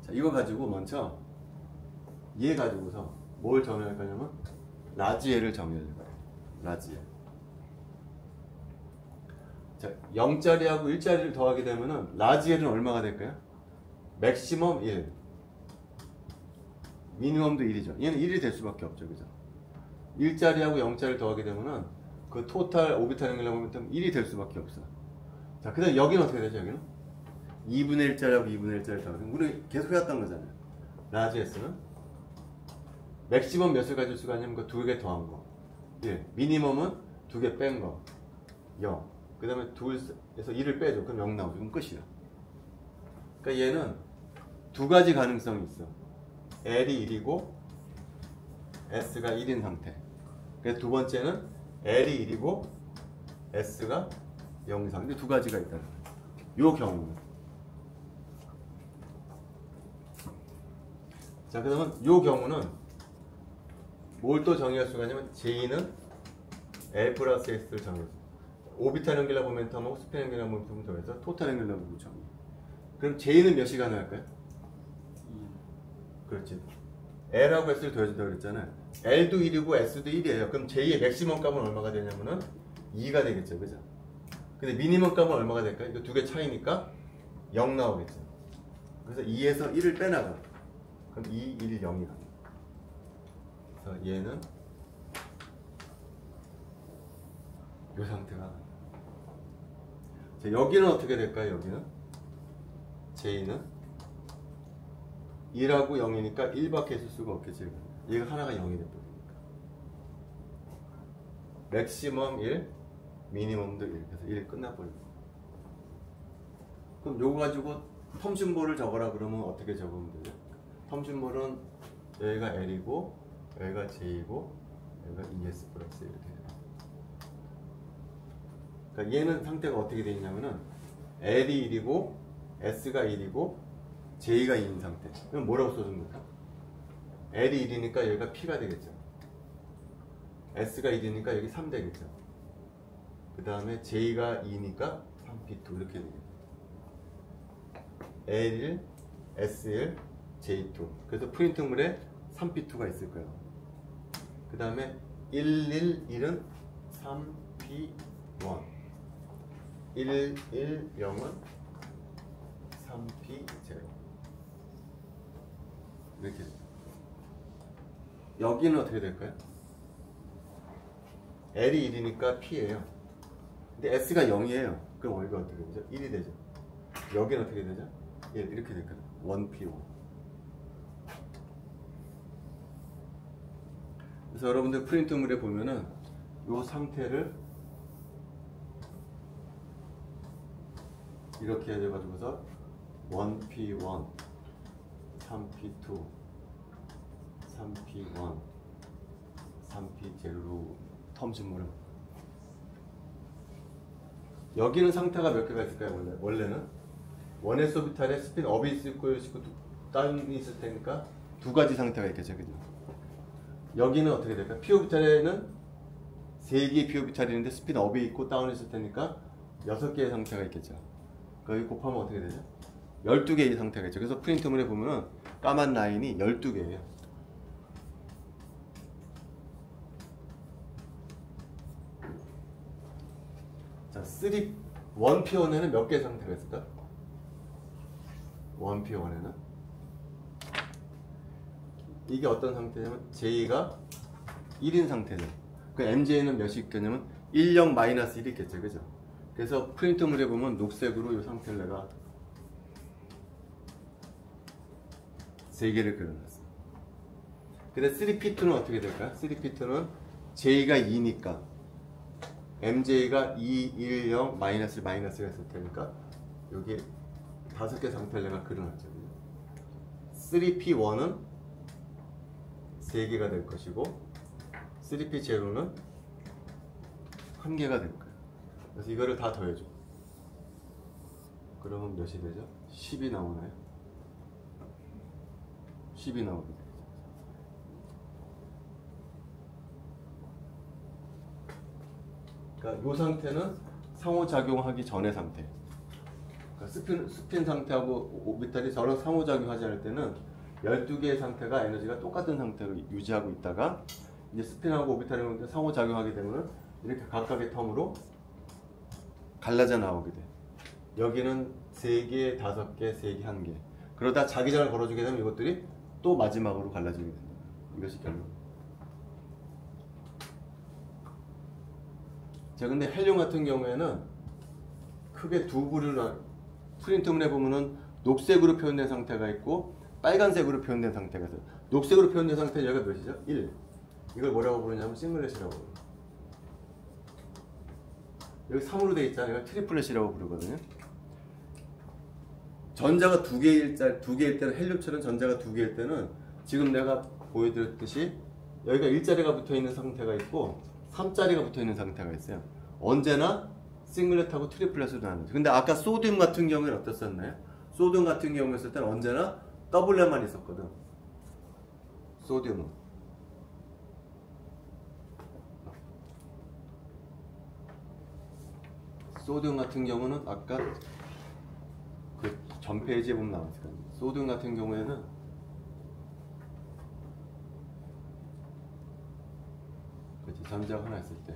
자, 이거 가지고 먼저 얘 가지고서 뭘 정의할 거냐면 라지엘을 정의할 거예요. 라지엘. 자, 0자리하고 1자리를 더하게 되면은 라지엘은 얼마가 될까요? 맥시멈 1. 미니멈도 1이죠. 얘는 1이 될 수밖에 없죠. 그죠? 1자리하고 0자리를 더하게 되면은 그 토탈 오비탈 앵귤러 모멘텀 1이 될 수밖에 없어. 자, 그 다음 여기는 어떻게 되죠? 여기는? 2분의 1자리하고 2분의 1자리를 더하게 되면 우리 계속 해왔던 거잖아요. 라지 S는 맥시멈 몇을 가질 수가 있냐면 그 두 개 더한 거. 예. 미니멈은 두 개 뺀 거. 0. 그 다음에 둘에서 1을 빼줘. 그럼 0 나오죠. 그럼 끝이야. 그러니까 얘는 두 가지 가능성이 있어. L이 1이고 S가 1인 상태. 그래서 두 번째는 L이 1이고 S가 0인 상태. 두 가지가 있다는 거예요. 요 경우는. 자, 그러면 요 경우는 뭘 또 정의할 수가 있냐면 J는 L 플러스 S를 정의할 수 있어요. 오비탈 앵귤러 모멘텀하고 스핀 앵귤러 모멘텀 더해서 토탈 앵귤러 모멘텀. 그럼 J는 몇 시간 할까요? 그렇지. L하고 S를 더해준다고 그랬잖아요. L도 1이고 S도 1이에요. 그럼 J의 맥시멈 값은 얼마가 되냐면은 2가 되겠죠. 그죠? 근데 미니멈 값은 얼마가 될까요? 이거 두 개 차이니까 0 나오겠죠. 그래서 2에서 1을 빼나가. 그럼 2, 1, 0이 갑니다. 그래서 얘는 이 상태가. 자, 여기는 어떻게 될까요? 여기는 J는 2하고 0이니까 1밖에 있을 수가 없겠지. 얘가 하나가 0이 돼버리니까. 맥시멈 1, 미니멈도 1. 그래서 1이 끝나버리고. 그럼 요거 가지고 텀 심볼을 적어라 그러면 어떻게 적으면 되죠? 텀 심볼은 여기가 L이고 여기가 J이고 여기가 ES 플러스 이렇게 돼요. 그러니까 얘는 상태가 어떻게 되어 있냐면은 L이 1이고 S가 1이고 J가 2인 상태. 그럼 뭐라고 써줍니까? L이 1이니까 여기가 P가 되겠죠. S가 1이니까 여기 3 되겠죠. 그 다음에 J가 2니까 3P2 이렇게 되겠죠. L1, S1, J2. 그래서 프린트물에 3P2가 있을 거예요. 그 다음에 111은 3P1. 110은 3P0. 이렇게 됩니다. 여기는 어떻게 될까요? L이 1이니까 P예요. 근데 S가 0이에요. 그럼 여기가 어떻게 되죠? 1이 되죠. 여기는 어떻게 되죠? 1 이렇게 될거예요. 1P1. 그래서 여러분들 프린트물에 보면은 이 상태를 이렇게 해가지고서 1P1, 3P2, 3P1, 3P0로 텀 심볼을. 여기는 상태가 몇 개가 있을까요? 원래는 원S 오비탈에 스핀 업이 있을 거고 다운이 있을 테니까 두 가지 상태가 있겠죠. 그죠? 여기는 어떻게 될까요? P 오비탈에는 3개의 P 오비탈이 있는데 스핀 업이 있고 다운이 있을 테니까 6개의 상태가 있겠죠. 여기 곱하면 어떻게 되죠? 12개의 상태가 있죠. 그래서 프린트물에 보면은 까만 라인이 12개예요. 자, 1P1에는 몇 개의 상태가 있을까? 1P1에는 이게 어떤 상태냐면 J가 1인 상태죠. 그 MJ는 몇이 있겠냐면 10-1이 있겠죠. 그죠? 그래서 프린트물에 보면 녹색으로 이 상태를 내가 3개를 그려놨어요. 근데 3P2는 어떻게 될까요? 3P2는 J가 2니까 MJ가 2, 1, 0, 마이너스가 있을 테니까 여기 5개 상태를 내가 그려놨죠. 3P1은 3개가 될 것이고 3P0는 1개가 될 거예요. 그래서 이거를 다 더해줘. 그러면 몇이 되죠? 10이 나오나요? 10이 나오게 되죠. 그러니까 이 상태는 상호작용하기 전의 상태. 그러니까 스핀 상태하고 오비탈이 서로 상호작용하지 않을 때는 12개의 상태가 에너지가 똑같은 상태로 유지하고 있다가 이제 스핀하고 오비탈이 상호작용하게 되면 이렇게 각각의 텀으로 갈라져 나오게 돼. 여기는 3개, 5개, 3개, 1개. 그러다 자기장을 걸어주게 되면 이것들이 또 마지막으로 갈라지게 된다. 이것이 결론. 자, 근데 헬륨 같은 경우에는 크게 두 부류로 프린트물에 보면은 녹색으로 표현된 상태가 있고 빨간색으로 표현된 상태가 있어요. 녹색으로 표현된 상태는 여기가 몇이죠? 1. 이걸 뭐라고 부르냐면 싱글렛이라고 부르요. 여기 3으로 되어 있잖아요. 이걸 트리플렛이라고 부르거든요. 전자가 두 개일 때는 헬륨처럼 전자가 두 개일 때는 지금 내가 보여드렸듯이 여기가 1자리가 붙어 있는 상태가 있고 3자리가 붙어 있는 상태가 있어요. 언제나 싱글렛하고 트리플렛으로 나누죠. 근데 아까 소듐 같은 경우에는 어땠었나요? 소듐 같은 경우에 있을 때는 언제나 더블렛만 있었거든. 소듐은. 소듐 같은 경우는 아까 그 전 페이지에 보면 나왔을 거예요. 소듐 같은 경우에는 그렇지, 전자가 하나 있을 때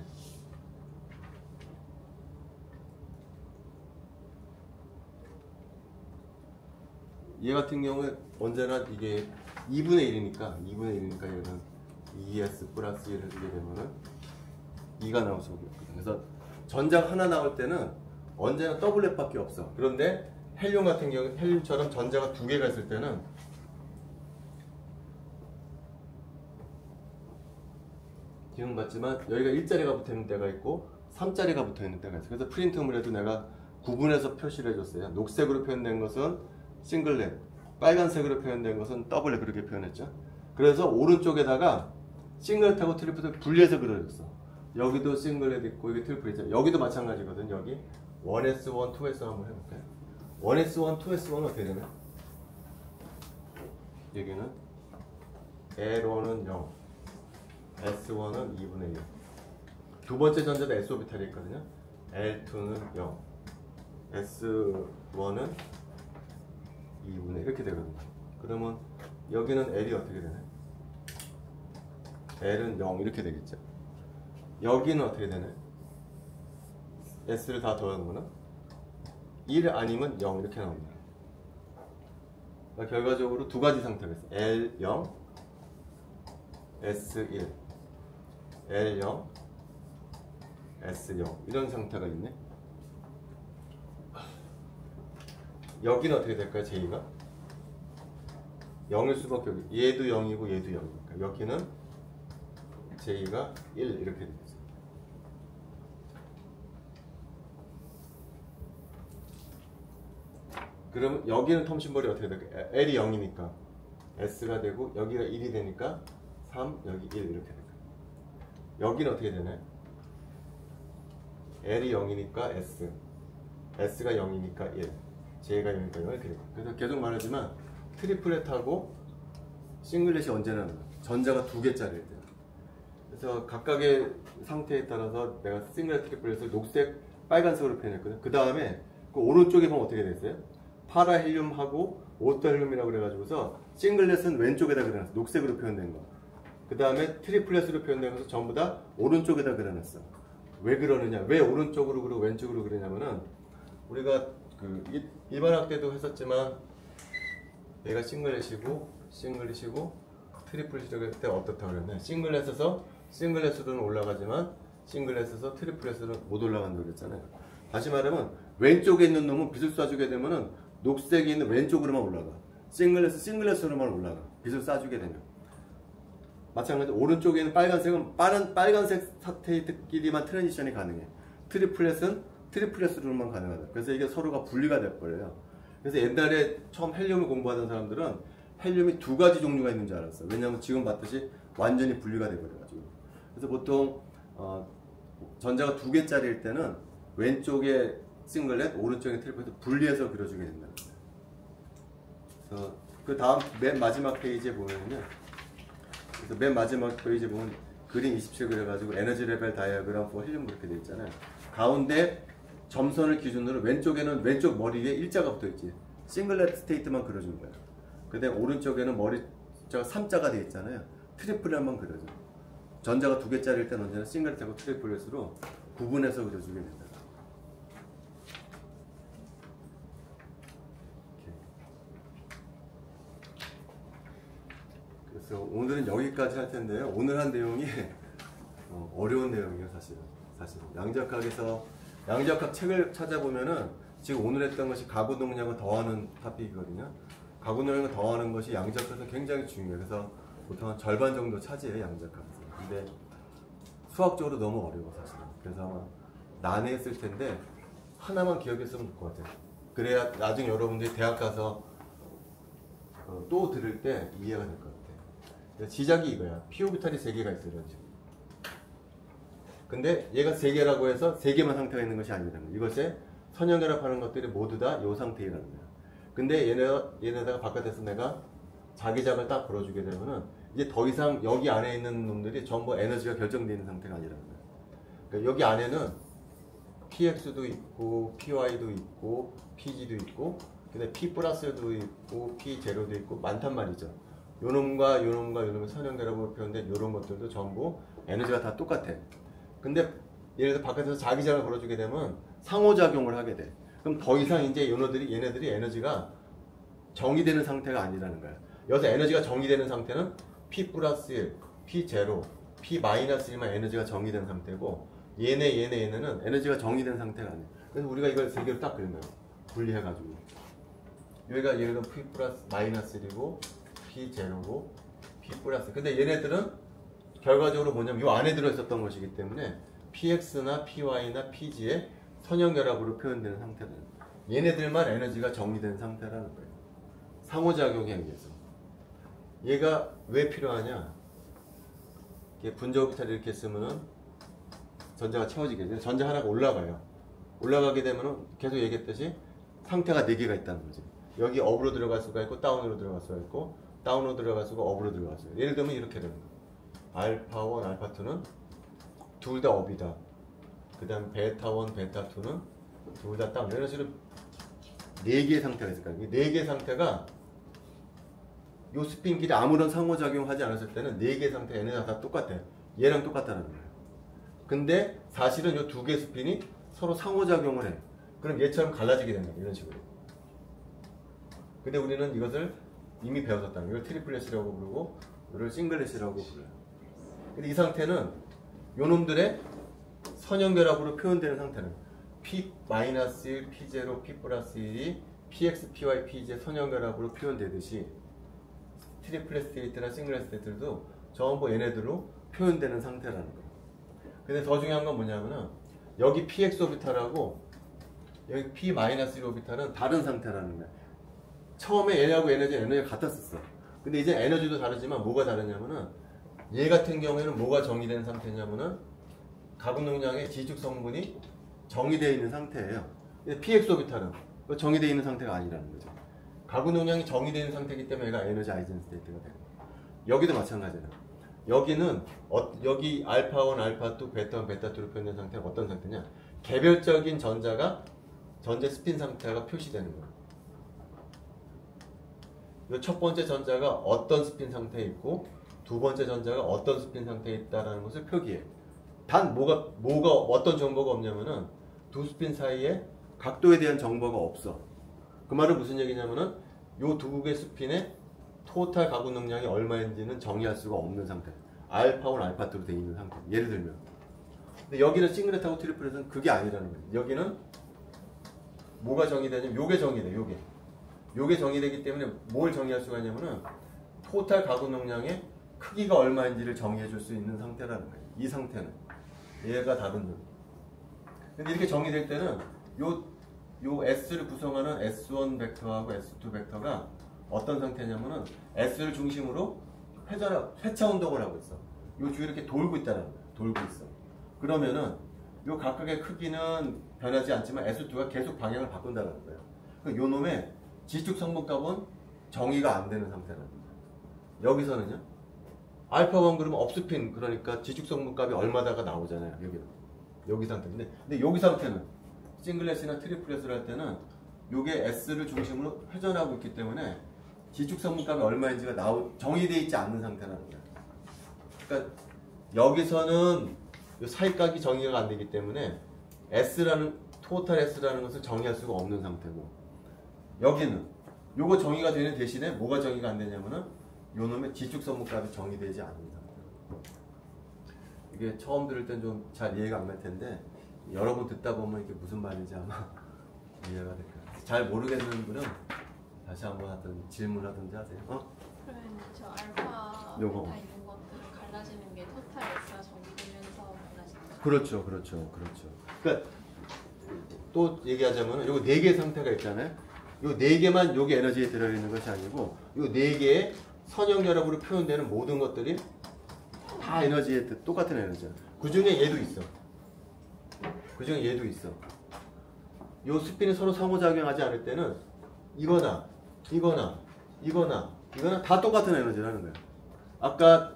얘 같은 경우에 언제나 이게 2분의 1이니까 얘는 2s 플러스 1을 주게 되면은 2가 나올 수밖에 없거든. 그래서 전자가 하나 나올 때는 언제나 더블렛밖에 없어. 그런데 헬륨 같은 경우, 헬륨처럼 전자가 두 개가 있을 때는 지금 봤지만 여기가 1자리가 붙어있는 때가 있고 3자리가 붙어있는 때가 있어요. 그래서 프린트물에도 내가 구분해서 표시를 해줬어요. 녹색으로 표현된 것은 싱글렛, 빨간색으로 표현된 것은 더블렛, 그렇게 표현했죠. 그래서 오른쪽에다가 싱글렛하고 트리플렛을 분리해서 그려줬어. 여기도 싱글렛 있고 여기 트리플렛 있죠. 여기도 마찬가지거든. 여기 1s1, 2s1 한번 해볼까요? 1s1, 2s1은 어떻게 되나? 여기는 L1은 0, S1은 2분의 1. 두 번째 전자도 S 오비탈이 있거든요. L2는 0, S1은 2분의 1 이렇게 되거든요. 그러면 여기는 L이 어떻게 되나요? L은 0 이렇게 되겠죠. 여기는 어떻게 되나요? S를 다 더하는 거는 1 아니면 0 이렇게 나옵니다. 그러니까 결과적으로 두 가지 상태가 있어요. L0, S1, L0, S0 이런 상태가 있네. 여기는 어떻게 될까요? J가 0일 수밖에 없고 얘도 0이고 얘도 0이니까 여기는 J가 1 이렇게 되겠죠. 그럼 여기는 텀 심벌이 어떻게 될까요? L이 0이니까 S가 되고 여기가 1이 되니까 3, 여기 1 이렇게 될까요? 여기는 어떻게 되나요? L이 0이니까 S, S가 0이니까 1, J가 0이니까 0 이렇게 됩니다. 그래서 계속 말하지만 트리플렛하고 싱글렛이 언제나 전자가 두 개짜리일 때. 그래서 각각의 상태에 따라서 내가 싱글렛 트리플렛을 녹색, 빨간색으로 표현했거든요. 그 다음에 그 오른쪽에 보면 어떻게 됐어요? 파라헬륨하고 오토헬륨이라고 그래가지고서 싱글렛은 왼쪽에다 그려놨어. 녹색으로 표현된 거. 그 다음에 트리플렛으로 표현된 것은 전부 다 오른쪽에다 그려놨어. 왜 그러느냐? 왜 오른쪽으로 그리고 왼쪽으로 그러냐면은 우리가 그 일반학 때도 했었지만 얘가 싱글렛이고 트리플렛이라고 했을 때 어떻다고 그랬냐? 싱글렛으로는 올라가지만 싱글렛에서 트리플렛으로는 못 올라간다고 그랬잖아요. 다시 말하면 왼쪽에 있는 놈은 빛을 쏴주게 되면은 녹색이 있는 왼쪽으로만 올라가. 싱글렛으로만 올라가. 빛을 쏴주게 되면. 마찬가지로 오른쪽에 있는 빨간색은 빨간색 사테이트끼리만 트랜지션이 가능해. 트리플렛은 트리플렛으로만 가능하다. 그래서 이게 서로가 분리가 돼버려요. 그래서 옛날에 처음 헬륨을 공부하던 사람들은 헬륨이 두 가지 종류가 있는 줄 알았어요. 왜냐하면 지금 봤듯이 완전히 분리가 돼버려가지고. 그래서 보통 전자가 두 개짜리일 때는 왼쪽에 싱글렛, 오른쪽에 트리플렛을 분리해서 그려주게 된다. 그래서 그 다음 맨 마지막 페이지에 보면요. 그래서 맨 마지막 페이지에 보면 그림 27 그려가지고 에너지 레벨 다이어그램 for 헬륨 그렇게 돼 있잖아요. 가운데 점선을 기준으로 왼쪽에는 왼쪽 머리 위에 일자가 붙어 있지. 싱글렛 스테이트만 그려준 거야. 근데 오른쪽에는 머리 숫자가 3자가 돼 있잖아요. 트리플렛만 그려줘. 전자가 두 개짜리일 때는 언제나 싱글렛하고 트리플렛으로 구분해서 그려주게 된다. 그래서 오늘은 여기까지 할 텐데요. 오늘 한 내용이 어려운 내용이에요, 사실은. 양자역학에서 책을 찾아보면은 지금 오늘 했던 것이 가구 동력을 더하는 토픽이거든요. 가구 동력을 더하는 것이 양자역학에서 굉장히 중요해요. 그래서 보통 한 절반 정도 차지해요, 양자역학에서. 근데 수학적으로 너무 어려워, 사실은. 그래서 난해했을 텐데 하나만 기억했으면 좋을 것 같아요. 그래야 나중에 여러분들이 대학 가서 또 들을 때 이해가 될 것 같아요. 시작이 이거야. P-오비탈이 3개가 있어요. 이런 식으로. 근데 얘가 3개라고 해서 3개만 상태가 있는 것이 아니라는 거예요. 이것에 선형결합하는 것들이 모두 다 이 상태라는 거예요. 근데 얘네다가 바깥에서 내가 자기장을 딱 걸어주게 되면은 이제 더 이상 여기 안에 있는 놈들이 전부 에너지가 결정되어 있는 상태가 아니라는 거예요. 그러니까 여기 안에는 PX도 있고 PY도 있고 PG도 있고 근데 P 플러스도 있고 P 제로도 있고 많단 말이죠. 요놈과 요놈과 요놈의 선형결합으로 표현된 요런 것들도 전부 에너지가 다 똑같아. 근데 예를 들어 바깥에서 자기장을 걸어주게 되면 상호작용을 하게 돼. 그럼 더 이상 이제 얘네들이 에너지가 정의되는 상태가 아니라는 거야. 여기서 에너지가 정의되는 상태는 P 플러스 1, P 제로, P 마이너스 1만 에너지가 정의된 상태고 얘네는 에너지가 정의된 상태가 아니야. 그래서 우리가 이걸 세 개로 딱 그리면 분리해가지고 여기가 예를 들어 P 플러스 마이너스 1이고 P 제로고 P 플러스. 근데 얘네들은 결과적으로 뭐냐면 이 안에 들어있었던 것이기 때문에 PX나 PY나 PG의 선형결합으로 표현되는 상태는 얘네들만 에너지가 정의된 상태라는 거예요. 상호작용에 의해서. 얘가 왜 필요하냐? 분자 오비탈 이렇게 쓰면은 전자가 채워지게 돼요. 전자 하나가 올라가요. 올라가게 되면은 계속 얘기했듯이 상태가 4개가 있다는 거지. 여기 업으로 들어갈 수가 있고 다운으로 들어갈 수가 있고 다운으로 들어갈 수가 업으로 들어갈 수가 있고 예를 들면 이렇게 되는 거예요. 알파1, 알파2는 둘 다 업이다. 그 다음 베타1, 베타2는 둘 다 다운. 이런 식으로 4개의 상태가 있을 거예요. 이 4개의 상태가 요 스핀끼리 아무런 상호작용하지 않았을 때는 4개의 상태 얘네가 다 똑같아. 얘랑 똑같다는 거예요. 근데 사실은 요 2개의 스핀이 서로 상호작용을 해. 그럼 얘처럼 갈라지게 된다. 이런 식으로. 근데 우리는 이것을 이미 배웠었다는 거예요. 이걸 트리플렛이라고 부르고 이걸 싱글렛이라고 불러요. 근데 이 상태는 요놈들의 선형결합으로 표현되는 상태는 P-1, P0, P 플러스 1이 PX, PY, PG의 선형결합으로 표현되듯이 트리플렛 스테이트나 싱글렛 스테이트도 전부 얘네들로 표현되는 상태라는 거예요. 근데 더 중요한 건 뭐냐면은 여기 PX 오비탈하고 여기 P-1 오비탈은 다른 상태라는 거예요. 처음에 얘하고 에너지가 같았었어. 근데 이제 에너지도 다르지만 뭐가 다르냐면은 얘 같은 경우에는 뭐가 정의된 상태냐면은 가군 용량의 지축 성분이 정의되어 있는 상태예요. 근데 PX 오비탈은 정의되어 있는 상태가 아니라는 거죠. 가군 용량이 정의되는 상태이기 때문에 얘가 에너지 아이젠 스테이트가 되는 거예요. 여기도 마찬가지예요. 여기는 여기 알파1, 알파2, 베타1, 베타2로 표현된 상태는 어떤 상태냐? 개별적인 전자 스핀 상태가 표시되는 거예요. 이 첫 번째 전자가 어떤 스핀 상태에 있고 두 번째 전자가 어떤 스핀 상태에 있다는 것을 표기해. 단 뭐가 어떤 정보가 없냐면은 두 스핀 사이에 각도에 대한 정보가 없어. 그 말은 무슨 얘기냐면은 요 두 개의 스핀의 토탈 가군 능량이 얼마인지는 정의할 수가 없는 상태. 알파1, 알파2로 되어 있는 상태. 예를 들면. 근데 여기는 싱글렛하고 트리플렛은 그게 아니라는 거예요. 여기는 뭐가 정의되냐면 요게 정의돼. 요게 정의되기 때문에 뭘 정의할 수가 있냐면은 토탈 가군 능량의 크기가 얼마인지를 정의해 줄 수 있는 상태라는 거예요. 이 상태는. 얘가 다른 점. 근데 이렇게 정의될 때는 요 S를 구성하는 S1 벡터하고 S2 벡터가 어떤 상태냐면은 S를 중심으로 회차 운동을 하고 있어. 요 주위를 이렇게 돌고 있다는 거야. 돌고 있어. 그러면은 요 각각의 크기는 변하지 않지만 S2가 계속 방향을 바꾼다는 거예요. 요 놈의 지축 성분값은 정의가 안 되는 상태라는 거예요. 여기서는요. 알파1 그러면 업스핀 그러니까 지축 성분값이 얼마다가 나오잖아요. 여기 상태인데 근데 여기 상태는 싱글렛이나 트리플렛을 할 때는 요게 S를 중심으로 회전하고 있기 때문에 지축 성분값이 얼마인지가 정의되어 있지 않는 상태라는 거예요. 그러니까 여기서는 요 사이값이 정의가 안 되기 때문에 토탈 S라는 것을 정의할 수가 없는 상태고 여기는 요거 정의가 되는 대신에 뭐가 정의가 안 되냐면은 요 놈의 지축 성분값이 정의되지 않는 상태. 이게 처음 들을 땐 좀 잘 이해가 안 갈 텐데 여러분 듣다 보면 이게 무슨 말인지 아마 이해가 될 거예요. 잘 모르겠는 분은 다시 한번 하든 질문하든지 하세요. 그러면 저 알파 요거. 베타 있는 것들을 갈라지는 게 토탈 S가 정의되면서 갈라지는 거예요? 그렇죠. 그러니까 또 얘기하자면 요거 4개의 상태가 있잖아요. 요 4개만 여기 에너지에 들어있는 것이 아니고 요 4개의 선형결합으로 표현되는 모든 것들이 다 에너지에 똑같은 에너지야. 그 중에 얘도 있어. 요 스핀이 서로 상호작용하지 않을 때는 이거나 다 똑같은 에너지라는 거야. 아까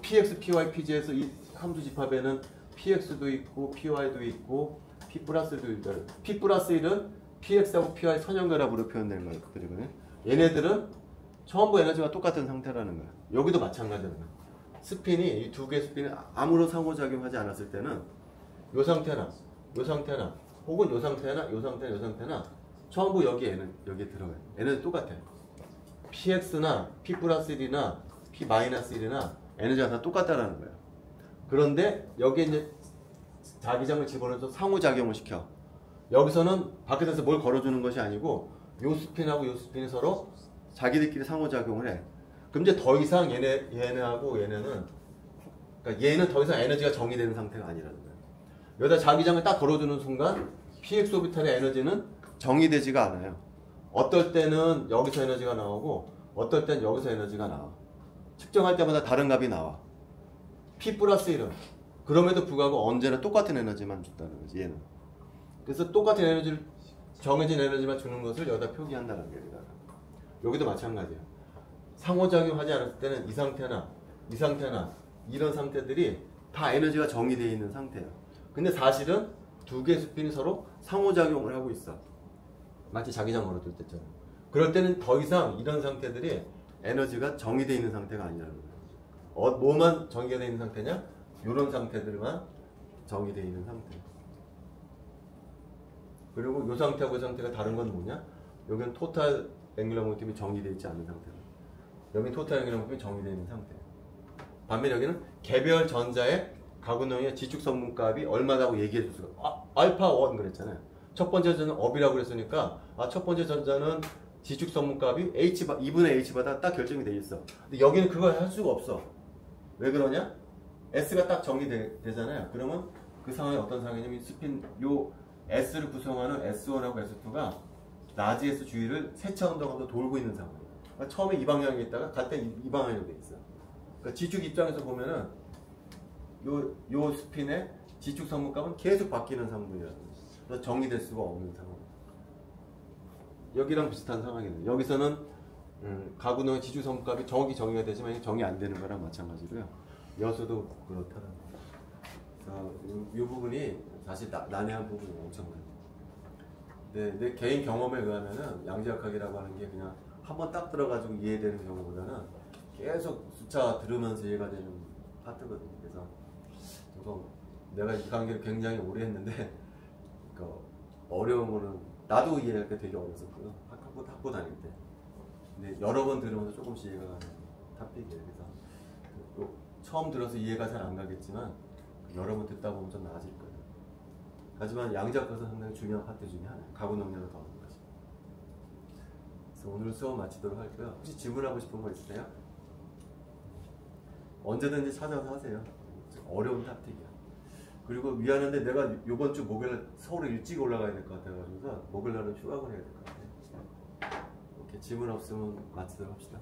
PX, PY, PG에서 이 함수 집합에는 px도 있고 py도 있고 p 플러스도 있다. p 플러스 1은 px하고 py 선형결합으로 표현되는 거거든요. 얘네들은 전부 에너지가 똑같은 상태라는 거야. 여기도 마찬가지라는 거야. 스핀이 이 두 개의 스핀이 아무런 상호작용하지 않았을 때는 요 상태나 요 상태나 혹은 요 상태나 요 상태나 요 상태나 전부 여기에 들어가요. 에너지 똑같아. px나 p 플러스 1이나 p 마이너스 1이나 에너지가 다 똑같다라는 거예요. 그런데 여기에 이제 자기장을 집어넣어서 상호작용을 시켜. 여기서는 밖에서 뭘 걸어주는 것이 아니고 요 스핀하고 요 스핀이 서로 자기들끼리 상호작용을 해. 그럼 이제 더 이상 얘네하고 얘네는, 그러니까 얘는 더 이상 에너지가 정의되는 상태가 아니라는 거예요. 여기다 자기장을 딱 걸어주는 순간 px 오비탈의 에너지는 정의되지가 않아요. 어떨 때는 여기서 에너지가 나오고 어떨 때는 여기서 에너지가 나와. 측정할 때마다 다른 값이 나와. p 플러스 1은 그럼에도 불구하고 언제나 똑같은 에너지만 준다는 거지, 얘는. 그래서 똑같은 에너지를, 정해진 에너지만 주는 것을 여기다 표기한다는 게 여기도 마찬가지야. 상호작용하지 않았을 때는 이 상태나 이 상태나 이런 상태들이 다 에너지가 정의되어 있는 상태야. 근데 사실은 두 개의 스핀이 서로 상호작용을 하고 있어. 마치 자기장 걸어둘 때처럼. 그럴 때는 더 이상 이런 상태들이 에너지가 정의되어 있는 상태가 아니라는 거야. 뭐만 정의가 되어 있는 상태냐? 이런 상태들만 정의되어 있는 상태. 그리고 이 상태하고 이 상태가 다른 건 뭐냐? 여기는 토탈 앵귤러 모멘텀이 정의되어 있지 않는 상태. 여기는 토탈 앵귤러 모멘텀이 정의되어 있는 상태. 반면 여기는 개별 전자의 가군형의 지축 성분값이 얼마다고 얘기해 줄 수가. 알파 1 그랬잖아요. 첫 번째 전자는 업이라고 그랬으니까 첫 번째 전자는 지축 성분값이 2분의 h마다 딱 결정이 돼 있어. 근데 여기는 그걸 할 수가 없어. 왜 그러냐? S가 딱 정의되잖아요. 그러면 그 상황이 어떤 상황이냐면 스핀 요 S를 구성하는 S1하고 S2가 라지 S 주위를 세차 운동하면서 돌고 있는 상황이에요. 그러니까 처음에 이 방향에 있다가 갈 때 이 방향으로 돼 있어. 그러니까 지축 입장에서 보면은 요 스핀의 지축 성분값은 계속 바뀌는 상황이라는 거죠. 그래서 정의될 수가 없는 상황. 여기랑 비슷한 상황이에요. 여기서는 가군형의 지축 성분값이 정확히 정의가 되지만 정의 안 되는 거랑 마찬가지고요. 여기서도 그렇다는 거예요. 그래서 이 부분이 사실 난해한 부분이 엄청 많아요. 내 개인 경험에 의하면은 양지역학이라고 하는 게 그냥 한번 딱 들어가지고 이해되는 경우보다는 계속 숫자 들으면서 이해가 되는 파트거든요. 그래서 저도 내가 이 관계를 굉장히 오래 했는데 어려운 거는 나도 이해할 때 되게 어려웠었고요. 학부 다닐 때. 근데 여러 번 들으면서 조금씩 이해가 가는 탑픽이에요. 그래서 처음 들어서 이해가 잘 안 가겠지만 여러 번 듣다 보면 좀 나아질 거예요. 하지만 양자학에서 상당히 중요한 파트 중에 하나예요. 가구 능력을 더하는 거죠. 그래서 오늘 수업 마치도록 할고요. 혹시 질문하고 싶은 거 있으세요? 언제든지 찾아서 하세요. 어려운 탑픽이야. 그리고 미안한데 내가 이번 주 목요일 서울에 일찍 올라가야 될 것 같아가지고 목요일날은 휴학을 해야 될 것 같아요. 이렇게 질문 없으면 마치도록 합시다.